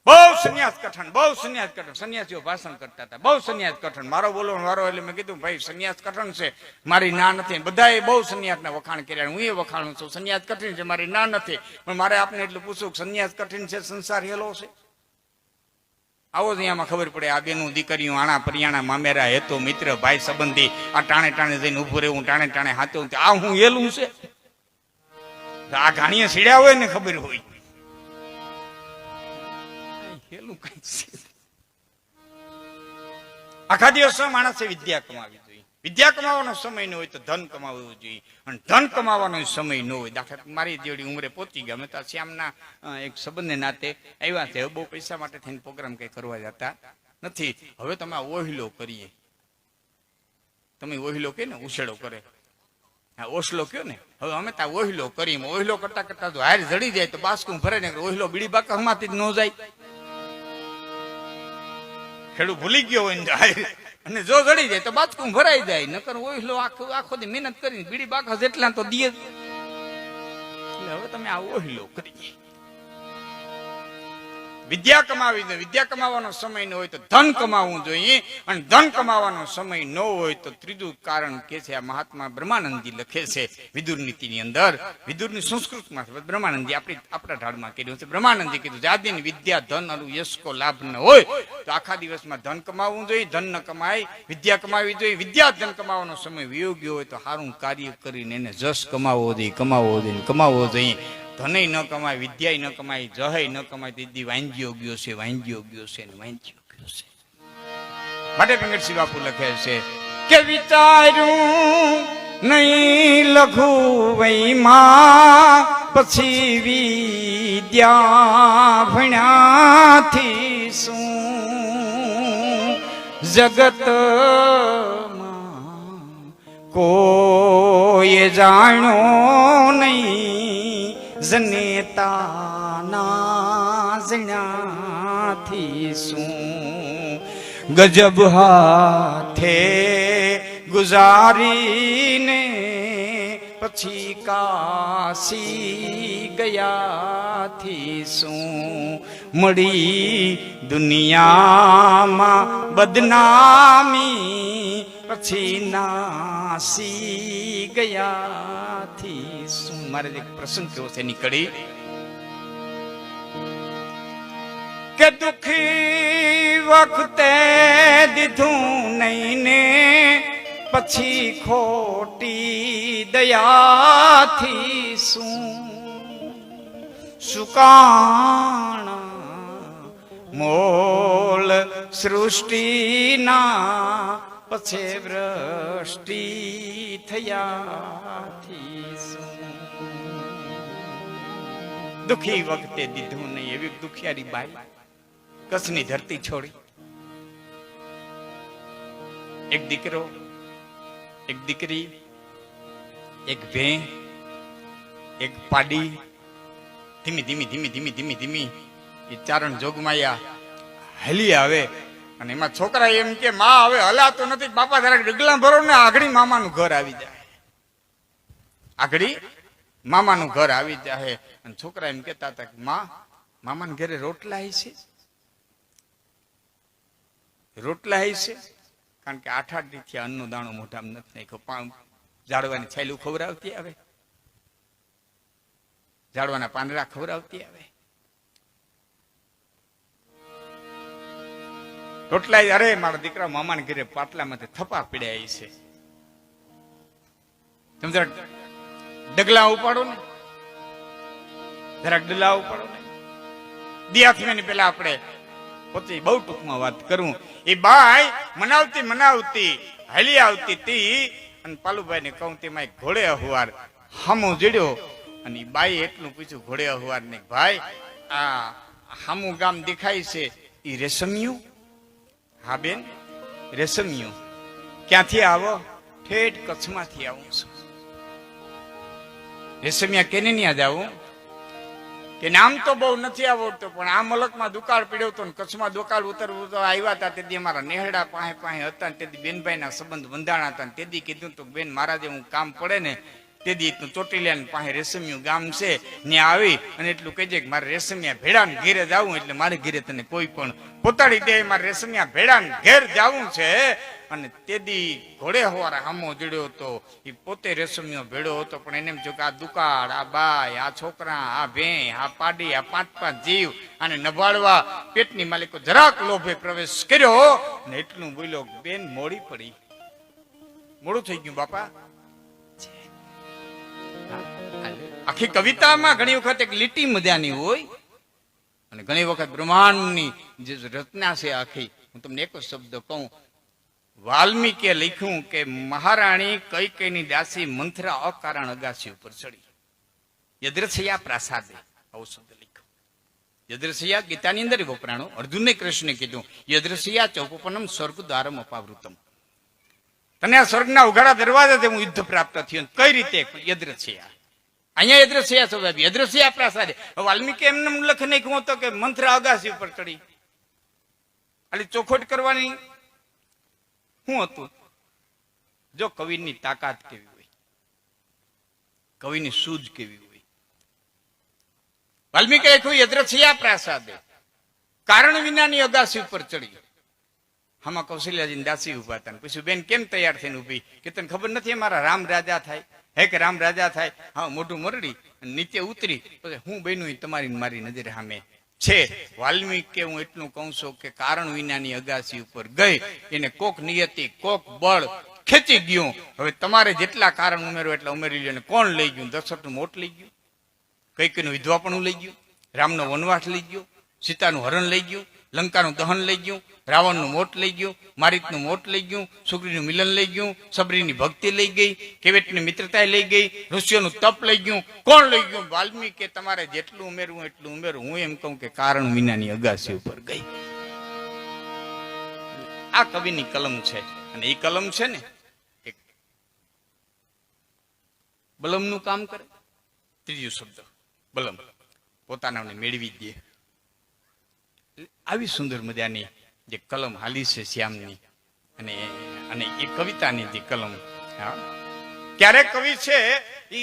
બહુ સંન્યાસ કઠણ, બહુ સંન્યાસ કઠણ. સંન્યાસીઓ ભાષણ કરતા હતા, બહુ સંન્યાસ કઠણ. મારો બોલવાનો વારો એટલે મેં કીધું ભાઈ સંન્યાસ કઠણ છે, મારી ના નથી. બધાએ બહુ સંન્યાસના વખાણ કર્યા, હું એ વખાણું છું. સંન્યાસ કઠિન છે, મારી ના નથી. પણ મારે આપને એટલું પૂછવું, સંન્યાસ કઠિન છે, સંસાર હેલો છે? આવો જ અહીંયામાં ખબર પડે. આ બેનું દીકરીઓ, આણા પરિયાણા, મામેરા, હેતો મિત્ર, ભાઈ સંબંધી, આ ટાણે ટાણે જઈને ઉભું રહેવું, ટાણે ટાણે હાથું, આ હું હેલું છે? આ ઘાણીએ સીડ્યા હોય ને ખબર હોય હેલું કઈ છે. આખા દિવસ માણસે વિદ્યા કમાવી જોઈએ. વિદ્યા કમાવાનો સમય ન હોય તો ધન કમાવવું જોઈએ, અને ધન કમાવાનો સમય ન હોય. દાખલા મારી જેવડી ઉંમરે પહોંચી ગયા, અમે તો શ્યામના એક સંબંધને નાતે આવ્યા છે. હવે બહુ પૈસા માટે થઈને પ્રોગ્રામ કઈ કરવા જતા નથી. હવે તમે ઓહિલો કરીએ, તમે ઓહિલો કે ને ઉછેડો કરે, ઓસલો કયો ને, હવે અમે ત્યાં ઓહિલો કરીએ. ઓહિલો કરતા કરતા જો હાર જડી જાય તો બાસકું ભરે ને ઓહિલો બીડી બાકા હમાતી જ ન જાય. ખેડૂત ભૂલી ગયો હોય ને, અને જો જડી જાય તો બાચકું ભરાઈ જાય. નકર ઓહિલો આખો દી મહેનત કરીને બીડી બાકા જેટલા તો દીએ. એટલે હવે તમે આ ઓહિલો કરીએ. વિદ્યા કમાવી જોઈએ. વિદ્યા કમાવાનો સમય ન હોય તો ધન કમાવવું જોઈએ, અને ધન કમાવાનો સમય ન હોય તો ત્રીજું કારણ કે છે આ મહાત્મા બ્રહ્માનંદજી લખે છે વિદુર નીતિની અંદર. વિદુરની સંસ્કૃતમાં બ્રહ્માનંદજી આપણા ઢાળમાં કર્યું છે. બ્રહ્માનંદજી કીધું જાદિન વિદ્યા ધન અરુ યશકો લાભ ન હોય તો આખા દિવસમાં ધન કમાવવું જોઈએ. ધન ન કમાય, વિદ્યા કમાવી જોઈએ. વિદ્યા ધન કમાવાનો સમય વિયોગ્ય હોય તો સારું કાર્ય કરીને એને જશ કમાવવો જોઈએ, કમાવવો જોઈએ. ધનય ન કમાય, વિદ્યા ન કમાય, જહય ન કમાય, દીદી વાંજ્યો ગયો છે, વાંજ્યો ગયો છે ને વાંજ્યો ગયો છે. માટે ભીમસિંહ બાપુ લખે છે કે વિચાર્યું નહીં લઘુ વૈમાં પછી વિદ્યા ભણ્યાથી શું. જગતમાં કોઈ જાણ્યો નહીં જનેતાના જણાથી શું. ગજબ હાથે ગુજારીને પછી કાશી ગયાથી શું. મળી દુનિયામાં બદનામી પછી નાસી ગયાથી શું. મારે એક પ્રસંગ કેવો છે નીકળી કે દુખી વખતે દીધું નહીં ને પછી ખોટી દયાથી શું. સુકાણા મોલ સૃષ્ટિના પછી વૃષ્ટિ થયાથી શું. દુખી વખતે દીધું નહીં એવી દુખિયારી બાઈ કચ્છની ધરતી છોડી. એક દીકરો, એક દીકરી, એક ભેં, એક પાડી, ધીમી ધીમી ધીમી ધીમી ધીમી ધીમી એ ચારણ જોગમાયા હલી આવે. અને એમાં છોકરા એમ કે માં હવે હલાતો નથી, બાપા જરાક ડગલા ભરો ને આગળી મામાનું ઘર આવી જાય, આગળી મામાનું ઘર આવી જાય. અને છોકરા એમ કેતા હતા કે માં મામાના ઘરે રોટલા છે, રોટલા છે, કારણ કે 8 દીથી અન્નનો દાણો મોઢામાં નથી નાખ્યો. ઝાડવાની છાયલું ખવડાવતી આવે, ઝાડવાના પાંદડા ખવડાવતી આવે, રોટલા. અરે મારા દીકરા મામાને ઘરે પાટલામાંથી થપ્પા પીડ્યા છે, તમે જરાક ડગલા ઉપાડો ને, જરાક ડગલા ઉપાડો ને. દિયાથીની પેલા આપણે પોતે બહુ ટૂંકમાં વાત કરું. એ બાઈ મનાવતી હાલી આવતી હતી અને પાલુભાઈ ને કહું તેમાં એક ઘોડે અહવાર હામો જડ્યો અને બાઈ એટલું પૂછ્યું ઘોડે અહવાર ને, ભાઈ આ હામું ગામ દેખાય છે એ રેશમિયું? હા બેન રેશમિયું. ક્યાંથી આવો? ઠેઠ કચ્છમાંથી આવું છું. રેશમિયા કેને ન્યા જાવું? કે નામ તો બહુ નથી આવડતું પણ આ મલકમાં દુકાળ પીડ્યો હતો ને કચ્છમાં દુકાળ ઉતરવું તો આવ્યા હતા. તેથી અમારા નેહડા પાસે હતા, તેથી બેનભાઈ ના સંબંધ બંધાણા હતા. તેથી કીધું તો બેન મારા જે હું કામ પડે ને તેથી ચોટીલિયા પાસે રેશમિયું ગામ છે ત્યાં આવી અને એટલું કહેજે કે મારે રેશમિયા ભેડા ઘેરે જવું, એટલે મારે ઘેરે તને કોઈ પણ પોતાડી દે, મારે રેશમિયા ભેડા ઘેર જવું છે. અને તેદી ઘોડે હવારે હામો જડ્યો હતો. એ પોતે રેશમિયો ભેડો હતો પણ એને એમ જો કે આ દુકાળ, આ બાઈ, આ છોકરા, આ ભેં, આ પાડી, આ 5 જીવ આને નભાડવા પેટની માલિકો જરાક લોભે પ્રવેશ કર્યો ને એટલું બોલ્યો બેન મોડી પડી, મોડું થઈ ગયું બાપા. આખી કવિતામાં ઘણી વખત એક લીટી મજાની હોય અને ઘણી વખત બ્રહ્માંડની જે રચના છે આખી. હું તમને એક જ શબ્દ કહું, વાલ્મીકીએ લખ્યું કે મહારાણી કૈકેયીની દાસી મંથરા અકારણ અગાસી ઉપર ચડી, યદ્રથયા પ્રાસાદે, આવો શબ્દ લખ્યો. યદ્રથયા ગીતાની અંદર વપરાણો. અર્જુને કૃષ્ણે કીધું યદ્રથયા ચૌપનમ સ્વર્ગ દ્વારમ અપાવૃતમ, તને આ સ્વર્ગના ઉઘાડા દરવાજાથી હું યુદ્ધ પ્રાપ્ત થયું. કઈ રીતે? યદ્રથયા. અહીંયા યદ્રથયા સ્વભાવ, યદ્રથયા પ્રાસાદે. વાલ્મીકી એમને લખ નાખ્યું હતો કે મંથરા અગાસી ઉપર ચડી. આલી ચોખોટ કરવાની શું હતું? જો કવિની તાકાત કેવી હોય, કવિની સૂઝ કેવી હોય. વાલ્મીકી લખ્યું યદ્રથયા પ્રાસાદે, કારણ વિનાની અગાસી ઉપર ચડી. આમાં કૌશલ્યાજી દાસી ઉભા હતા. પૂછ્યું બેન કેમ તૈયાર થઈને ઉભી? કે તને ખબર નથી મારા રામ રાજા થાય? હે કે રામ રાજા થાય? હા, મોઢું મરડી નીચે ઉતરી પછી હું બન્યું તમારી મારી નજરે સામે છે. વાલ્મીકી હું એટલું કહું છું કે કારણ વિનાની અગાસી ઉપર ગઈ, એને કોક નિયતિ કોક બળ ખેંચી ગયું. હવે તમારે જેટલા કારણ ઉમેરો એટલા ઉમેરી લ્યો. કોણ લઈ ગયું? દશરથનું મોટ લઈ ગયું, કૈકેયીનું વિધવાપણું લઈ ગયું, રામનો વનવાસ લઈ ગયો, સીતાનું હરણ લઈ ગયું, લંકાનું દહન લઈ ગયું, રાવણનું મોટ લઈ ગયું, મારીતનું મોટ લઈ ગયું, સુગ્રીનું મિલન લઈ ગયું, સબરીની ભક્તિ લઈ ગઈ, કેવટની મિત્રતા લઈ ગઈ, ઋષિઓનું તપ લઈ ગયું. કોણ લઈ ગયું? વાલ્મીકી તમારે જેટલું ઉમેરવું એટલું ઉમેરવું. હું એમ કહું કે કારણ વિનાની અગાસી ઉપર ગઈ. આ કવિની કલમ છે અને એ કલમ છે ને એક બલમનું કામ કરે. ત્રીજો શબ્દ બલમ, પોતાનાને મેળવી દે. આવી સુંદર મજાની જે કલમ હાલી છે શ્યામની અને એ કવિતાની જે કલમ. ક્યારેક કવિ છે એ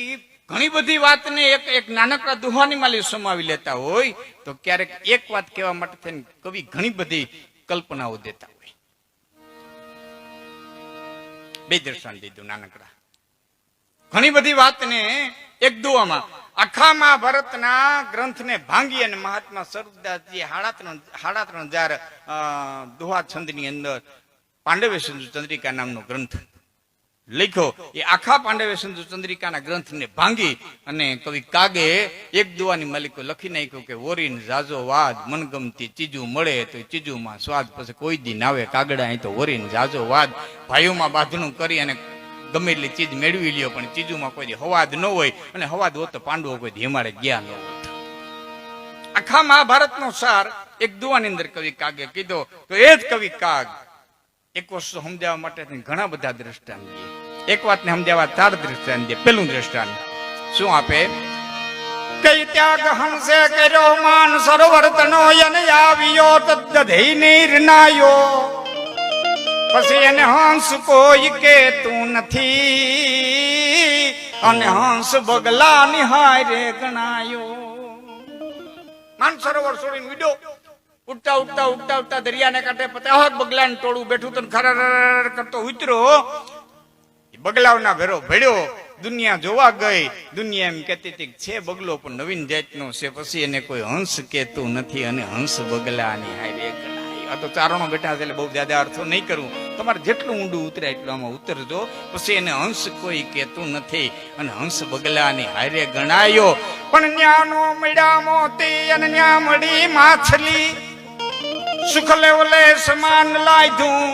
ઘણી બધી વાતને એક નાનકડા દુહાની માલી સમાવી લેતા હોય તો ક્યારેક એક વાત કહેવા માટે થઈને કવિ ઘણી બધી કલ્પનાઓ દેતા હોય. બે દર્શન દીધું નાનકડા. ઘણી બધી વાતને એક દુવામાં આખા મહાભારતના ગ્રંથને ભાંગી અને મહાત્મા સરદાસજી 3.5 દુહા છંદની અંદર પાંડવે સિંધુ ચંદ્રિકા નામનો ગ્રંથ લખ્યો. એ આખા પાંડવે સિંધુ ચંદ્રિકાના ગ્રંથને ભાંગી અને કવિ કાગે એક દુવાની માલિકો લખી નાખ્યું કે ઓરીન જાજો વાદ મનગમતી ચીજું મળે તો ચીજુમાં સ્વાદ, પછી કોઈ દી નાવે કાગડા અહીં તો ઓરીન જાજો વાદ. ભાઈઓમાં બાંધણું કરી અને ગમે એટલી ચીજ મેળવી લ્યો પણ ચીજુમાં કોઈ હવાદ ન હોય અને હવાદ હોત તો પાંડવો કોઈ હિમાડે ગયા ન હોત. આખા મહાભારતનો સાર એક દુવાની અંદર કવિ કાગે કીધો. તો એ જ કવિ કાગ એક વસ્તુ સમજાવવા માટે ઘણા બધા દ્રષ્ટાંત દે. એક વાતને સમજાવવા 4 દ્રષ્ટાંત દે. પેલું દ્રષ્ટાંત શું આપે? કઈ ત્યાગ હંસે કર્યો માન સરોવર તનો યન આવ્યો તદ્દધૈ નિર્ણાયો, પછી એને હંસ કોઈ કે તું નથી અને હંસ બગલા નિહાય રે ગણાયો. માન સરોવર છોડીને ઉડ્યો ઉડતા ઉડતા ઉડતા ઉડતા દરિયાને કાંઠે 50 બગલાને ટોળું બેઠું તો ખરાર કરતો ઉતરો. બગલાઓના ભેરો ભેડ્યો, દુનિયા જોવા ગઈ. દુનિયા એમ કહેતી હતી છે બગલો પણ નવીન જાતનો છે, પછી એને કોઈ હંસ કહેતું નથી અને હંસ બગલાની હારે ગણાય. આ તો ચારણો બેઠા છે એટલે બહુ જ્યાદા અર્થો નહીં કરું, તમારે જેટલું ઊંડું ઉતરે એટલું આમાં ઉતરજો. પછી એને હંસ કોઈ કહેતું નથી અને હંસ બગલાની હારે ગણાયો. પણ ન્યાનો મળ્યા મોતી અને ન્યા મળી માછલી, સુખલે ઓલે સમાન લાયધું,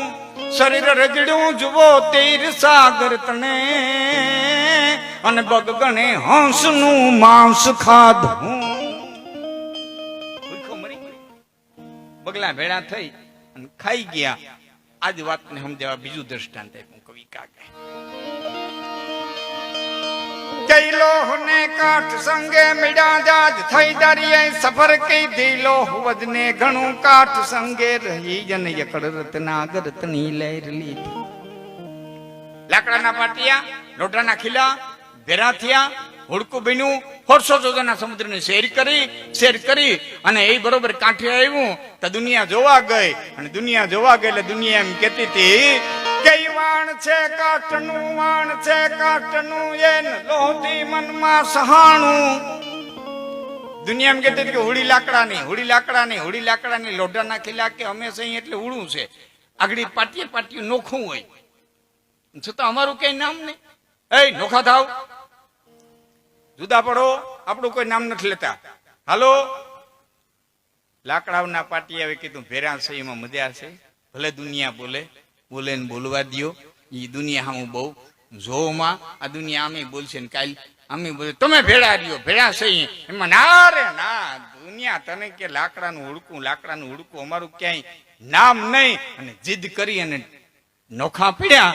શરીર રજડ્યું જુઓ તીર સાગર તને, અને બગગણે હંસનું માંસ ખાધું. બગલા ભેળા થઈ અને ખાઈ ગયા. આજ વાતને સમજાવવા બીજું દ્રષ્ટાંત આપ્યું કવિ કાકે. કૈલોહ ને કાઠ સંગે મળ્યા જાજ થઈ દરિયે સફર કીધી, લોહ વજને ઘણું કાઠ સંગે રહી જન યકડ રત્નાગર તની લહેર લીધી. લાકડાના પાટિયા, લોઢાના ખીલા ભેરા થયા, હુડકું બન્યું, 400 જોજાના સમુદ્રને શેર કરી અને એ બરોબર કાંઠે આવ્યું તો દુનિયા જોવા ગઈ. અને દુનિયા જોવા ગઈ એટલે દુનિયા એમ કહેતી હતી કઈ વાણ છે કાટનું, વાણ છે કાટનું, એન લોહથી મનમાં સહાણું. દુનિયા એમ કહેતી કે હુડી લાકડાની, હુડી લાકડાની, હુડી લાકડાની, લોઢાના ખીલા કે હંમેશા અહીં એટલે હુડું છે. આગળ પાટિયું નોખું હોય છતાં અમારું કઈ નામ નહીં. એ નોખા થાવ, જુદા પડો, આપણું કોઈ નામ નથી લેતા, હાલો. લાકડાઓના પાટી આવે કીધું ભેરા છે એમાં મજા છે, ભલે દુનિયા બોલે ને બોલવા દો. એ દુનિયા હું બહુ જોમાં, આ દુનિયા આમે બોલશે ને કાલ આમે બોલે, તમે ભેળા રહ્યો, ભેળા છે એમાં ના રે ના. દુનિયા તને કે લાકડાનું હુડકું અમારું ક્યાંય નામ નહીં. અને જીદ કરી અને નોખા પીડ્યા.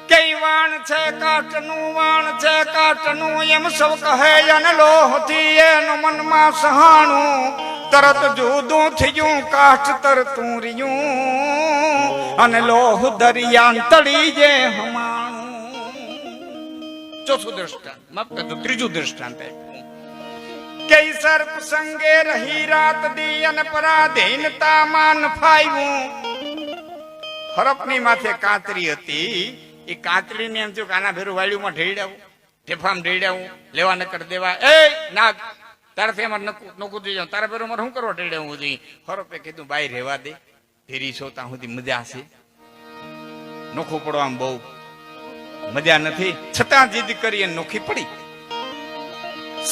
કઈ વાણ છે કાટનું, વાણ છે કાટનું, એમ સૌ કહે અને લોહથી એનું મનમાં સહાણું. તરત જુદું થયું કાઠ તરતું રહ્યું, અને લોહ દરિયાન તળી જે હમાણું. ચોથું દ્રષ્ટાંત, માફ કરજો, ત્રીજું દ્રષ્ટાંત આપ્યું. કઈ સર્પ સંગે રહી રાત દી અને પરાધીનતા માન ફાયું. હરપની માથે કાંતરી હતી. એ કાંતરીને એમ થયું કે આના ભેરું વાળ્યુંમાં ઢેડાવું, ઠેફામાં ઢેડાવું, લેવા નકર દેવા. એ નાગ, તારાથી અમારે નોકું થઈ જાવ, તારા ભેરું મારે શું કરવા ઢેડાવું હતી. હરપે કીધું બાઈ રહેવા દે, ફેરી છો ત્યાં સુધી મજા છે, નોખું પડવામાં બહુ મજા નથી. છતાં જીદ કરી અને નોખી પડી.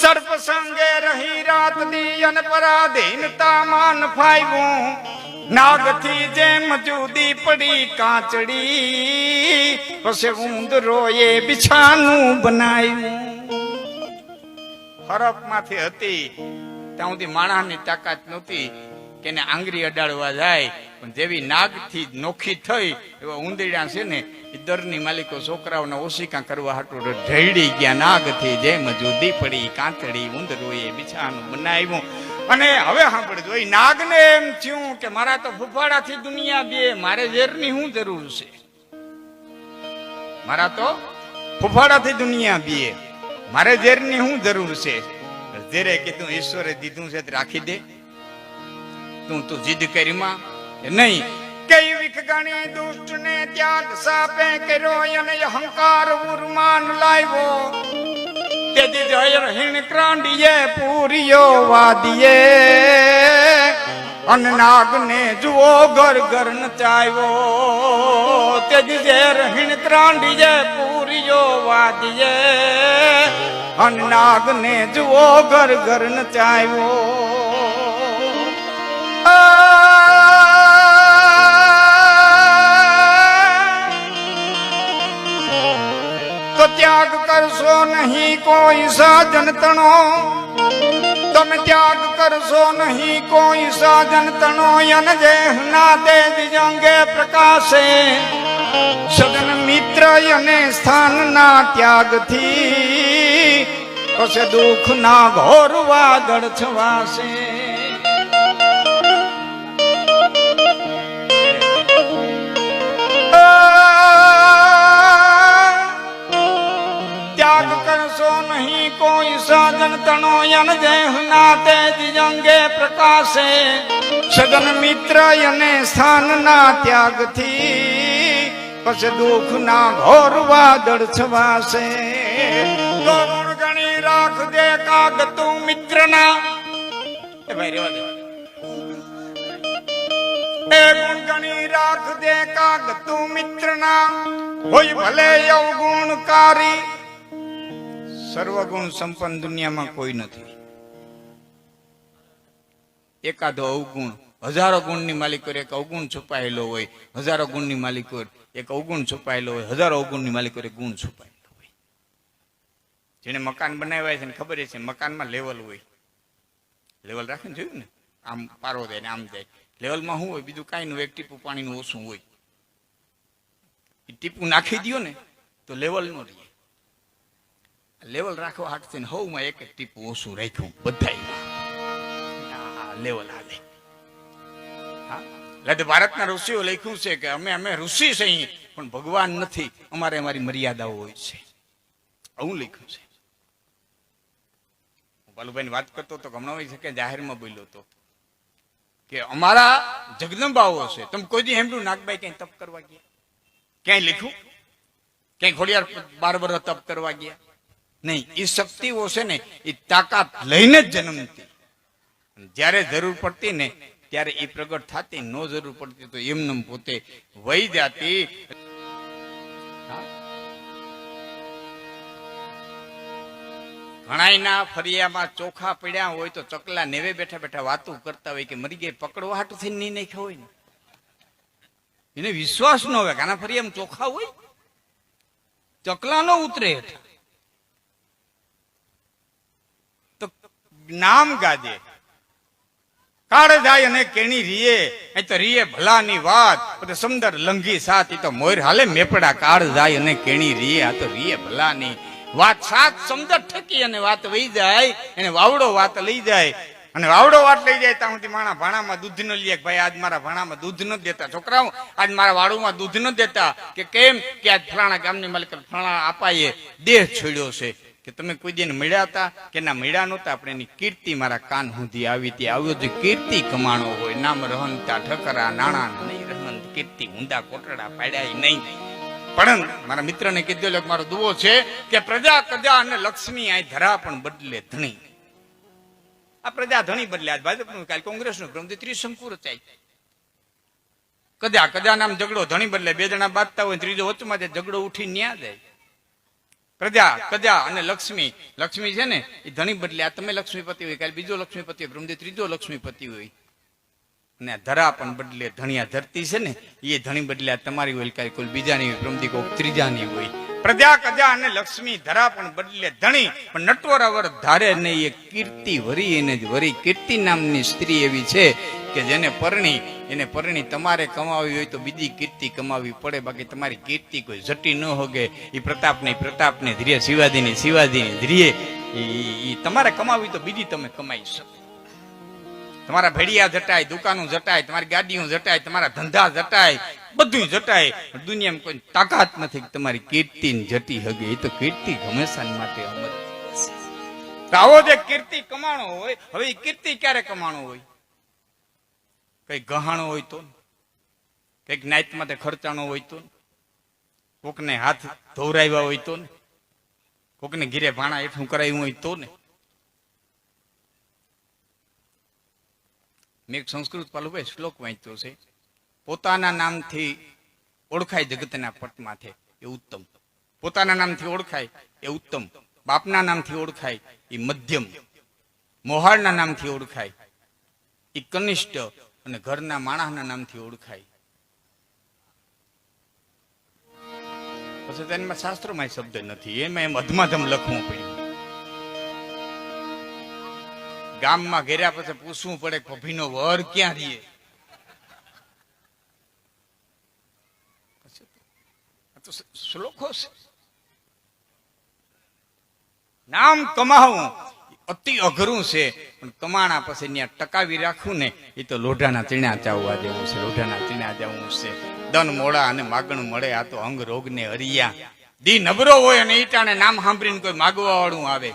સર્પ સંગે રહી રાત દી અને પરાધીનતા માન ફાયું. નાગથી જેમ જુદી પડી કાચડી, પછી ઉંદરોએ બિછાનું બનાવ્યું. હરપ માંથી હતી ત્યાં સુધી માણસની તાકાત નહોતી કે એને આંગળી અડાડવા જાય. પણ જેવી નાગથી નોખી થઈ એવા ઉંદરડા છે ને એ દરની માલિકો છોકરાઓને ઓશિકા કરવા હાટું ઢળી ગયા. નાગથી જેમ જુદી પડી કાંતડી, ઉંદરોએ બિછાનું બનાવ્યું. અને હવે સાંભળજો, એ નાગને એમ થયું કે મારા તો ફૂફાડાથી દુનિયા બે, મારે ઝેરની શું જરૂર છે? મારા તો ફૂફાડાથી દુનિયા બે, મારે ઝેરની શું જરૂર છે? ઝેરે કીધું ઈશ્વરે દીધું છે રાખી દે, તું જીદ કરીમાં નહીં. કઈ વિખ ગણી દુષ્ટ ને ત્યાગ સાપે કર્યો અને અહંકાર ઉર્માન લાવ્યો. તેજી જય હિણ ક્રાંડીએ પૂરીઓ વાદીએ, અને નાગને જુઓ ઘર ઘર નચાવ્યો. તેજી જય હિણ ક્રાંડીએ પૂરીઓ વાદીએ, અને નાગને જુઓ ઘર ઘર નચાવ્યો. તો ત્યાગ કરશો નહીં કોઈ સાજન તણો, તમે ત્યાગ કરશો નહીં કોઈ સાજન તણો. અને જે ના દે દિજંગે પ્રકાશે, સદન મિત્ર અને સ્થાન ના ત્યાગથી, પછી દુઃખ ના ઘોર વાદળ છવાશે. ત્યાગ કરશો નહીં કોઈ સાજન તણો યન દેહના તે દિજંગે પ્રકાશે સગન મિત્ર અને સ્થાનના ત્યાગથી પછી દુઃખ ના ઘોર વાદળ છવાશે તો ગુણ ગણી રાખ દે કાગ તું મિત્ર ના એ ભાઈ રેવા દે એ ગુણ ગણી રાખ દે કાગ તું મિત્ર ના હોય ભલે અવગુણકારી સર્વગુણ સંપન્ન દુનિયામાં કોઈ નથી એકાદો અવગુણ હજારો ગુણની માલિક એક અવગુણ છુપાયેલો હોય હજારો ગુણની માલિક એક અવગુણ છુપાયેલો હોય હજારો અવગુણની માલિક એક ગુણ છુપાયેલો હોય જેને મકાન બનાવ્યા છે ને ખબર છે મકાનમાં લેવલ હોય લેવલ રાખીને જોયું ને આમ પારો જાય ને આમ જાય લેવલમાં શું હોય બીજું કાંઈ નું એક ટીપું પાણીનું ઓછું હોય એ ટીપું નાખી દો ને તો લેવલ નો રહે લેવલ રાખવા હાટ થઈને હવમાં એક એક ટીપું ઓછું રાખ્યું બધા લેવલ હાલે એટલે ભારતના ઋષિઓ લખ્યું છે કે અમે ઋષિ છીએ પણ ભગવાન નથી અમારે અમારી મર્યાદાઓ હોય છે આવું લખ્યું છે બાલુભાઈ ની વાત કરતો તો હમણાં હોય છે કે જાહેરમાં બોલ્યો હતો કે અમારા જગદંબાઓ છે તમે કોઈ દી હેમડું નાગભાઈ ક્યાંય તપ કરવા ગયા ક્યાંય લખ્યું ક્યાંય ખોડિયાર 12 વર્ષ તપ કરવા ગયા નહીં એ શક્તિઓ છે ને એ તાકાત લઈને જ જન્મતી જ્યારે જરૂર પડતી ને ત્યારે એ પ્રગટ થતી નો જરૂર પડતી તો એમને પોતે વહી જાતી ઘણાયના ફરિયામાં ચોખા પડ્યા હોય તો ચકલા નેવે બેઠા બેઠા વાતું કરતા હોય કે મરી ગઈ પકડવા હાટું થઈને નહીં નાખ્યા હોય ને એને વિશ્વાસ ન હોય આના ફરિયામાં ચોખા હોય ચકલા નો ઉતરે હેઠા તો નામ ગાજે કાળ જાય અને કેણી રીએ અહીં તો રીએ ભલાની વાત પછી સમદર લંઘી સાત એ તો મોર હાલે મેપડા કાળ જાય અને કેણી રીએ આ તો રીએ ભલાની વાત સાત સમદર ઠકી અને વાત વહી જાય એને વાવડો વાત લઈ જાય અને વાવડો વાત લઈ જાય ત્યાં સુધી માણા ભાણામાં દૂધ ન લે ભાઈ આજ મારા ભાણામાં દૂધ ન દેતા છોકરાઓ આજ મારા વાડુમાં દૂધ ન દેતા કે કેમ કે આજ ફલાણા ગામની માલિક ફલાણા આપાએ દેહ છોડ્યો છે કે તમે કોઈ દિન મળ્યા હતા કે ના મળ્યા નહોતા આપણે એની કીર્તિ મારા કાન સુધી આવી હતી આવ્યો જે કીર્તિ કમાણો હોય નામ રહનતા ઠકરા નાણા નહીં રહન કીર્તિ ઊંડા કોટડા પાડ્યા નહીં પણ મારા મિત્રને કીધું મારો દુવો છે કે પ્રજા કજા અને લક્ષ્મી આ ધરા પણ બદલે ધણી આ પ્રજા ધણી બદલે આજ ભાજપનું કાલ કોંગ્રેસનું પ્રમથી ત્રિશંકુ રચાય કજા કજા નામ ઝઘડો ધણી બદલે બે જણા બાંધતા હોય ત્રીજો વચમાં ઝઘડો ઉઠી ન્યા જાય પ્રજા કજા અને લક્ષ્મી લક્ષ્મી છે ને એ ધણી બદલે આ તમે લક્ષ્મીપતિ હોય કાલે બીજો લક્ષ્મીપતિ હોય પ્રમથી ત્રીજો લક્ષ્મીપતિ હોય અને ધરા પણ બદલે ધણિયા ધરતી છે ને એ ધણી બદલે તમારી હોય કાલે કોઈ બીજાની હોય પ્રમથી કોઈ ત્રીજાની હોય પ્રજા કજા અને લક્ષ્મી ધરા પણ બદલે ધણી પણ નટવરાવર ધારે ને એ કીર્તિ વરી એને જ વરી કીર્તિ નામની સ્ત્રી એવી છે કે જેને પરણી તમારે કમાવી હોય તો બીજી કીર્તિ કમાવી પડે બાકી તમારી કીર્તિ કોઈ જટી ન હોગે એ પ્રતાપને ધીરે શિવાજીની ધીરે એ તમારે કમાવી તો બીજી તમે કમાઈ શકો તમારા ભેડિયા જટાય દુકાનો જટાય તમારી ગાડીઓ જટાય તમારા ધંધા જટાય બધું જટાય દુનિયામાં કોઈ તાકાત નથી તમારી કીર્તિ જટી હગે એ તો કીર્તિ હંમેશા માટે અમર આવો જે કીર્તિ કમાણો હોય હવે એ કીર્તિ ક્યારે કમાણો હોય કઈ ગહાણો હોય તો કઈક નાઈટ માટે ખર્ચાણો હોય તો કોકને હાથ ધોવરાવ્યા હોય તો ને કોકને ઘીરે ભાણા હેઠું કરાવ્યું હોય તો ને મેં એક સંસ્કૃત પાલુભાઈ શ્લોક વાંચ્યો છે પોતાના નામથી ઓળખાય જગતના પટમાથે એ ઉત્તમ પોતાના નામથી ઓળખાય એ ઉત્તમ બાપના નામથી ઓળખાય એ મધ્યમ મોહાળના નામથી ઓળખાય એ કનિષ્ઠ અને ઘરના માણસના નામથી ઓળખાય પછી તેમાં શાસ્ત્રોમાં શબ્દ નથી એમાં એમ અધમાધમ લખવું પડ્યું ગામમાં ઘેર્યા પછી પૂછવું પડે ભભીનો વર ક્યાં રહીએ શ્લોકો છે નામ કમાવું અતિ અઘરું છે પણ કમાણા પછી ત્યાં ટકાવી રાખવું ને એ તો લોઢાના ચીણા ચાવવા જેવું છે લોઢાના ચીણા જવું છે દન મોડા અને માગણ મળે આ તો અંગ રોગ ને હરિયા દી નબરો હોય અને ઈટાને નામ સાંભળીને કોઈ માગવા વાળું આવે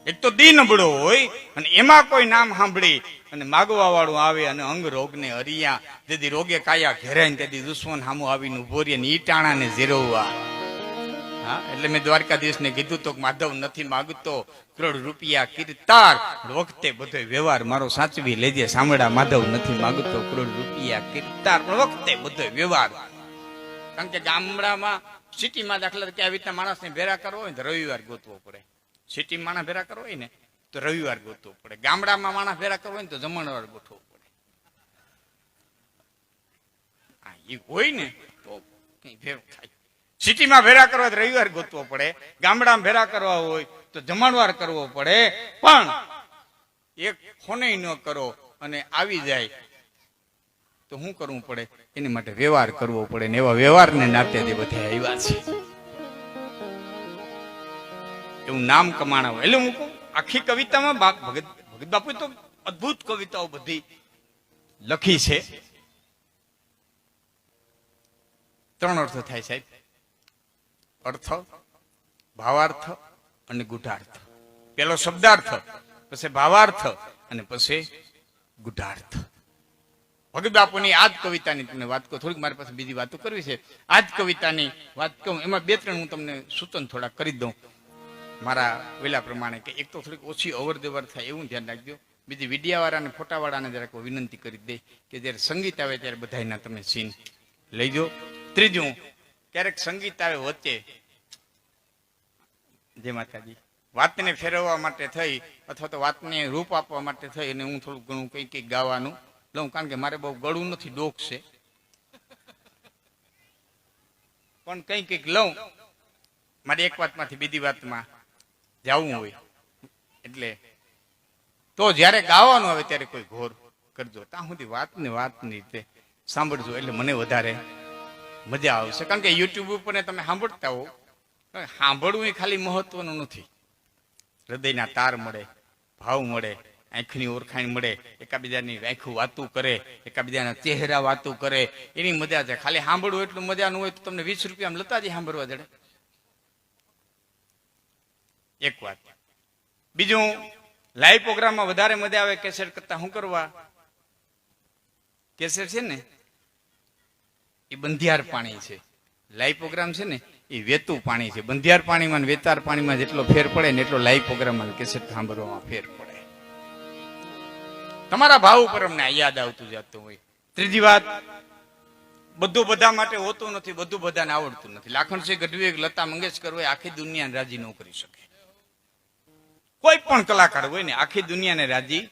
એક તો દી નબળો હોય અને એમાં કોઈ નામ સાંભળી અને માગવા વાળું આવે અને અંગ રોગને હરિયા જેથી રોગે કાયા ઘેરાય તેથી દુશ્મન સામું આવીને ઉભો રહે ને ઈ ટાણાને ઝેરવવા. હા, એટલે મેં દ્વારકાધીશને કીધું તો માધવ નથી માગતો કરોડ રૂપિયા કીર્તાર વખતે બધો વ્યવહાર મારો સાચવી લેજે સાંભળા. માધવ નથી માગતો કરોડ રૂપિયા કીર્તાર પણ વખતે બધો વ્યવહાર. કારણ કે ગામડામાં સિટીમાં દાખલા તરીકે આવી રીતના માણસને ભેરા કરવો હોય ને તો રવિવાર ગોતવો પડે. સિટી માણસ ભેરા કરવો હોય ને તો રવિવાર ગોતવો પડે. ગામડામાં માણસ ભેરા કરવો હોય ને તો જમણવાર ગોઠવો પડે. હા, એ હોય ને તો કઈ ભેર થાય. સિટીમાં ભેરા કરવા રવિવાર ગોતવો પડે, ગામડામાં ભેરા કરવા હોય તો જમણવાર કરવો પડે. પણ એક ફોને ન કરો અને આવી જાય તો શું કરવું પડે? એની માટે વ્યવહાર કરવો પડે ને એવા વ્યવહારને નાતે તે બધા આવ્યા છે. એવું નામ કમાણા હોય. એટલે હું કહું આખી કવિતામાં ભગત બાપુ તો અદભુત કવિતાઓ બધી લખી છે. 3 અર્થ થાય સાહેબ: અર્થ, ભાવાર્થ અને ગુઢાર્થ. પેલો શબ્દાર્થ, પછી ભાવાર્થ અને પછી ગુઢાર્થ. ભગત બાપુની આજ કવિતાની તમને વાત કહું. થોડીક મારી પાસે બીજી વાતો કરવી છે. આજ કવિતાની વાત કહું એમાં 2-3 હું તમને સૂચન થોડા કરી દઉં મારા વેલા પ્રમાણે, કે એક તો થોડીક ઓછી અવર જવર થાય એવું ધ્યાન રાખજો. બીજી મીડિયાવાળાને ફોટાવાળાને જરાક વિનંતી કરી દે કે જ્યારે સંગીત આવે ત્યારે બધાના તમે સીન લઈજો. ત્રીજું, ક્યારેક સંગીત આવે વચ્ચે, જય માતાજી, વાતને ફેરવવા માટે થઈ અથવા તો વાતને રૂપ આપવા માટે થઈ અને હું થોડું ઘણું કંઈક ગાવાનું લઉં. કારણ કે મારે બહુ ગળું નથી, ડોક છે, પણ કંઈક લઉં. મારે એક વાતમાંથી બીજી વાતમાં જવું હોય એટલે તો જયારે ગાવાનું આવે ત્યારે કોઈ ઘોર કરજો. ત્યાં સુધી વાતની રીતે સાંભળજો એટલે મને વધારે મજા આવશે. કારણ કે યુટ્યુબ ઉપર તમે સાંભળતા હો, સાંભળવું એ ખાલી મહત્વનું નથી. હૃદયના તાર મળે, ભાવ મળે, આંખની ઓળખાણ મળે, એકાબીજાની આંખું વાતું કરે, એકાબીજાના ચહેરા વાતું કરે, એની મજા છે. ખાલી સાંભળવું એટલું મજા ન હોય તો તમને 20 રૂપિયા લતાજી સાંભળવા જડે. એક વાત. બીજું, લાઈવ પ્રોગ્રામમાં વધારે મજા આવે કેસેટ કરતા. શું કરવા? કેસેટ છે ને એ બંધિયાર પાણી છે, લાઈવ પ્રોગ્રામ છે ને એ વેતું પાણી છે. બંધિયાર પાણીમાં વેતાર પાણીમાં જેટલો ફેર પડે ને એટલો લાઈવ પ્રોગ્રામમાં કેસેટ સાંભળવામાં ફેર પડે. તમારા ભાવ ઉપર અમને યાદ આવતું જતું હોય. ત્રીજી વાત, બધું બધા માટે હોતું નથી, બધું બધાને આવડતું નથી. લાખણસિંહ ગઢવી, લતા મંગેશકર હોય, આખી દુનિયાને રાજી ન કરી શકે. કોઈ પણ કલાકાર હોય ને આખી દુનિયાને રાજી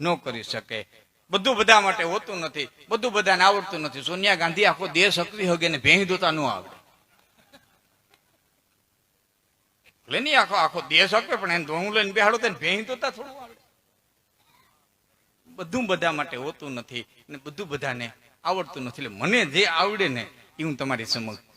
ન કરી શકે. બધું બધા માટે હોતું નથી, બધું બધાને આવડતું નથી. સોનિયા ગાંધી આખો દેશ હકવી હગે ને ભેંસ ધોતા ન આવડે. એટલે નહીં આખો દેશ હકે પણ એને ધોવું લઈને બેહાડો તો ભેંસ ધોતા થોડું આવડે. બધું બધા માટે હોતું નથી ને બધું બધાને આવડતું નથી. એટલે મને જે આવડે ને એ હું તમારી સમક્ષ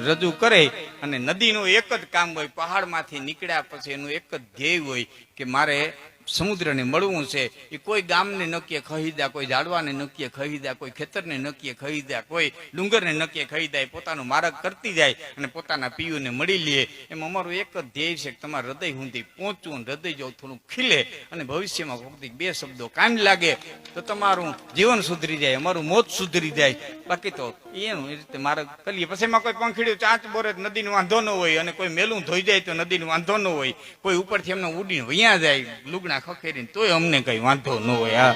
રજૂ કરે. અને નદીનું એક જ કામ હોય, પહાડમાંથી નીકળ્યા પછી એનું એક જ ધ્યેય હોય કે મારે સમુદ્રને મળવું છે. એ કોઈ ગામને નક્કી ખહી દે, કોઈ ઝાડવાને નક્કી ખહી દે, કોઈ ખેતરને નક્કી ખહી દે, કોઈ ડુંગરને નક્કી ખહી દે, પોતાનો માર્ગ કરતી જાય અને પોતાના પિયુને મળી લે. એમ અમારું એક જ ધ્યેય છે કે તમારા હૃદય સુધી પહોંચવું, હૃદય જો થોડું ખીલે અને ભવિષ્યમાં કોઈ 2 શબ્દો કામ લાગે તો તમારું જીવન સુધરી જાય, અમારું મોત સુધરી જાય. બાકી તો એનું એ રીતે માર્ગ કરીએ. પછી એમાં કોઈ પંખીડ્યું ચાંચ બોરે નદીનો વાંધો ન હોય, અને કોઈ મેલું ધોઈ જાય તો નદીનો વાંધો ન હોય, કોઈ ઉપરથી એમને ઉડીને વયા જાય લુગડા ખખેરીને તોય અમને કઈ વાંધો ન હોય.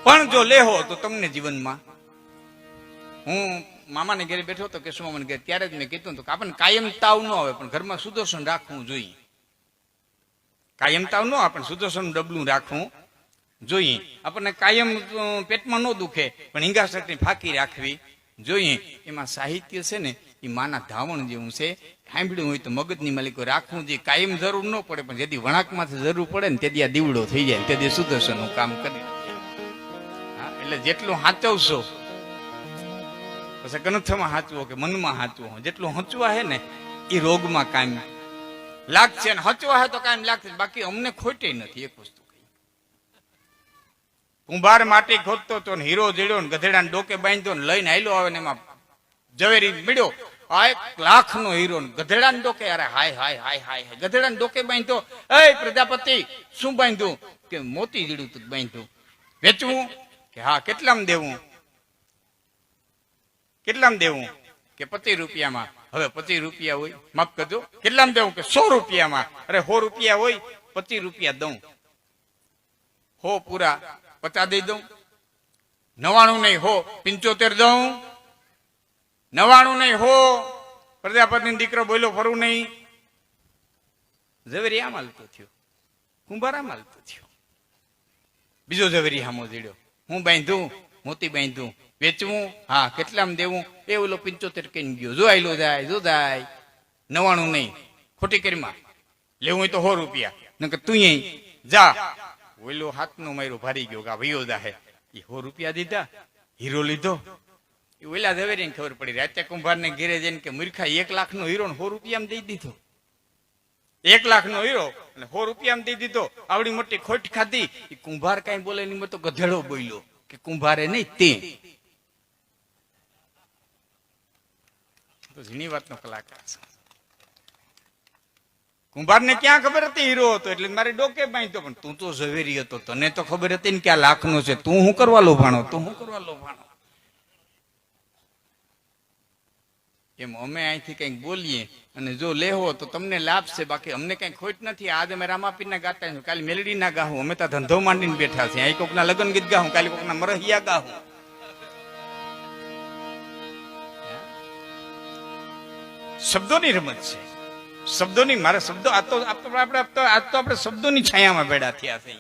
પણ જો લેહો તો તમને જીવનમાં. હું મામાને ઘરે બેઠો હતો કે મામાને ઘરે, ત્યારે જ મેં કીધું કે આપણને કાયમ તાવ ન આવે પણ ઘરમાં સુદર્શન રાખવું જોઈએ. કાયમ તાવ ન આપણને સુદર્શન ડબલું રાખવું જોઈએ. આપણને કાયમ પેટમાં ન દુખે પણ હિંગાસટની ફાંકી રાખવી જોઈએ. એમાં સાહિત્ય છે ને એ માના ધાવણ જેવું છે. સાંભળ્યું હોય તો મગજની માલિકો રાખવું જોઈએ. કાયમ જરૂર ન પડે પણ જેથી વણાકમાંથી જરૂર પડે ને તેથી આ દીવડો થઈ જાય, તેથી સુદર્શનનું કામ કરી. હા, એટલે જેટલું સાચવશો પછી ગ્રંથમાં સાચવો કે મનમાં સાચવો, જેટલું હચવા હે ને એ રોગમાં કાયમ લાગશે ને હચવા હે તો કાયમ લાગશે. બાકી અમને ખોટે નથી. એક વસ્તુ કુંભાર માટી ખોદતો તો હીરો જડ્યો ને ગધેડાને ડોકે બાંધ્યો ને લઈને આયલો આવે ને એમાં ઝવેરી મળ્યો 1,00,000 હીરો ગધેડા ને ડોકે, અરે હાય હાય હાય હાય હાય, ગધેડા ને ડોકે બાંધ્યો. એ પ્રજાપતિ શું બાંધ્યું? કે મોતી જીડું તું બાંધ્યું. વેચવું? કે હા. કેટલામાં દેવું? કેટલામાં દેવું? કે 25 રૂપિયામાં. હવે 25 રૂપિયા હોય, માફ કરજો, કેટલામાં દેવું? કે 100 રૂપિયામાં. અરે 100 રૂપિયા હોય, 25 રૂપિયા દઉં. 100 પૂરા 50 દઈ દઉં. 99 નહીં 100 75 દઉં. 99 નહીં 100. પ્રજાપતિ દીકરો બોલ્યો ફરવું નહીં. ઝવેરી આમ હાલતો થયો, કુંભાર આમ હાલતો થયો. બીજો ઝવેરી હામો જીડ્યો. હું બાંધું? મોતી બાંધું. વેચવું? હા. કેટલામાં દેવું? એ ઓલો 75 કઈ ગયો. જો આયલો જાય, જો જાય. 99 નહીં, ખોટી કરીમાં. લેવું હોય તો 100 રૂપિયા. નકર તું જા. ઓલો હાથનો માર્યો ભારી ગયો કે ભૈયો જાહે. એ 100 રૂપિયા દીધા, હીરો લીધો. એ ઓલા ઝવેરીને ખબર પડી. રાતે કુંભારને ઘેરે જઈને કે મૂર્ખા 1,00,000 હીરો 100 રૂપિયામાં દઈ દીધો. 1,00,000 હીરો અને 100 રૂપિયામાં દઈ દીધો. આવડી મોટી ખોટ ખાધી. એ કુંભાર કઈ બોલે નહીં, તો ગધેડો બોલ્યો કે કુંભારે નહીં તે. તો ઝીણી વાતનો કલાકાર છે. કુંભારને ક્યાં ખબર હતી હીરો હતો એટલે મારે ડોકે બાંધ્યો. પણ તું તો ઝવેરી હતો, તને તો ખબર હતી ને કે આ 1,00,000 છે. તું શું કરવા લોભાણો? તું શું કરવા લોભાણો? એમ અમે અહીંથી કઈક બોલીએ અને જો લેવો તો તમને લાભ છે, બાકી અમને કઈ ખોટ નથી. આજે અમે રામાપીર ના ગાતા, કાલે મેલડી ના ગાહું. અમે તો ધંધો માંડીને બેઠા છે. અહીં કોકના લગ્ન ગીત ગાહું, કાલે કોકના મરહિયા ગાહું. શબ્દોની રમત છે, શબ્દોની. મારા શબ્દો આપણે શબ્દોની છાયામાં ભેડા થયા છે.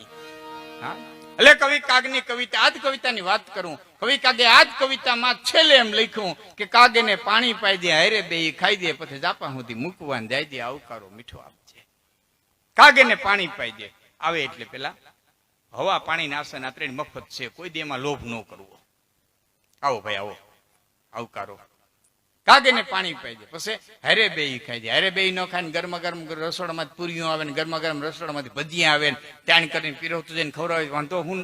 હા, એટલે કવિ કાગની કવિતા, આજ કવિતાની વાત કરું. કવિ કાગે આજ કવિતામાં છેલ્લે એમ લખ્યું કે કાગે ને પાણી પાઈ દે, હારે બે ખાઈ દે, પછી જાપા સુધી મૂકવાન જાય દે, આવકારો મીઠો આપજે. કાગે ને પાણી પાઈ દે આવે એટલે પેલા હવા પાણી નાશે ને ત્રણ મફત છે, કોઈ દે એમાં લોભ ન કરવો. આવો ભાઈ આવો, આવકારો. કાગે ને પાણી પાઈ દે, પછી હારે બે ખાઈ દે. હારે બે ન ખાય ને ગરમા ગરમ રસોડામાંથી પૂરીઓ આવે ને ગરમા ગરમ રસોડામાંથી ભજીયા આવે ને ત્યાં કરીને પીરવતું જઈને ખવડાવે. વાંધો હું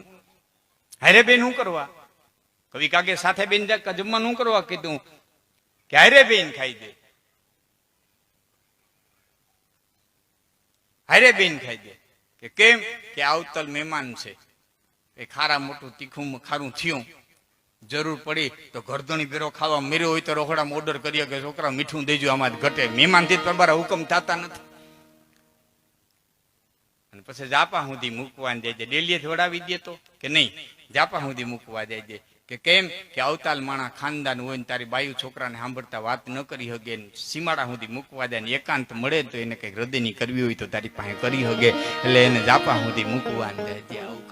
હારે બેન શું કરવા? કવિ કાગે સાથે બેન જમવા શું કરવા કીધું કે હારે બેન ખાઈ દે, હારે બેન ખાઈ દે. કે કેમ? કે આવતલ મહેમાન છે, એ ખારા મોટું તીખું ખારું થયું, જરૂર પડી તો ગરદણી ભેરો ખાવા મેર્યો હોય તો રખોડામાં ઓર્ડર કરીએ કે છોકરા મીઠું દેજો, આમાં ઘટે. મહેમાનથી પરબારા હુકમ થતા નથી. અને પછી જાપા સુધી મૂકવા દે દે. ડેલીએ વડાવી દે તો કે નહીં, જાપા સુધી મૂકવા દે દે. કે કેમ? કે અવતાલ માણા ખાનદાન હોય ને તારી બાયુ છોકરાને સાંભળતા વાત ન કરી હગે, સીમાડા સુધી મૂકવા દે. ને એકાંત મળે તો એને કઈક હૃદયની કરવી હોય તો તારી પાસે કરી હગે, એટલે એને જાપા સુધી મૂકવા દે. આવું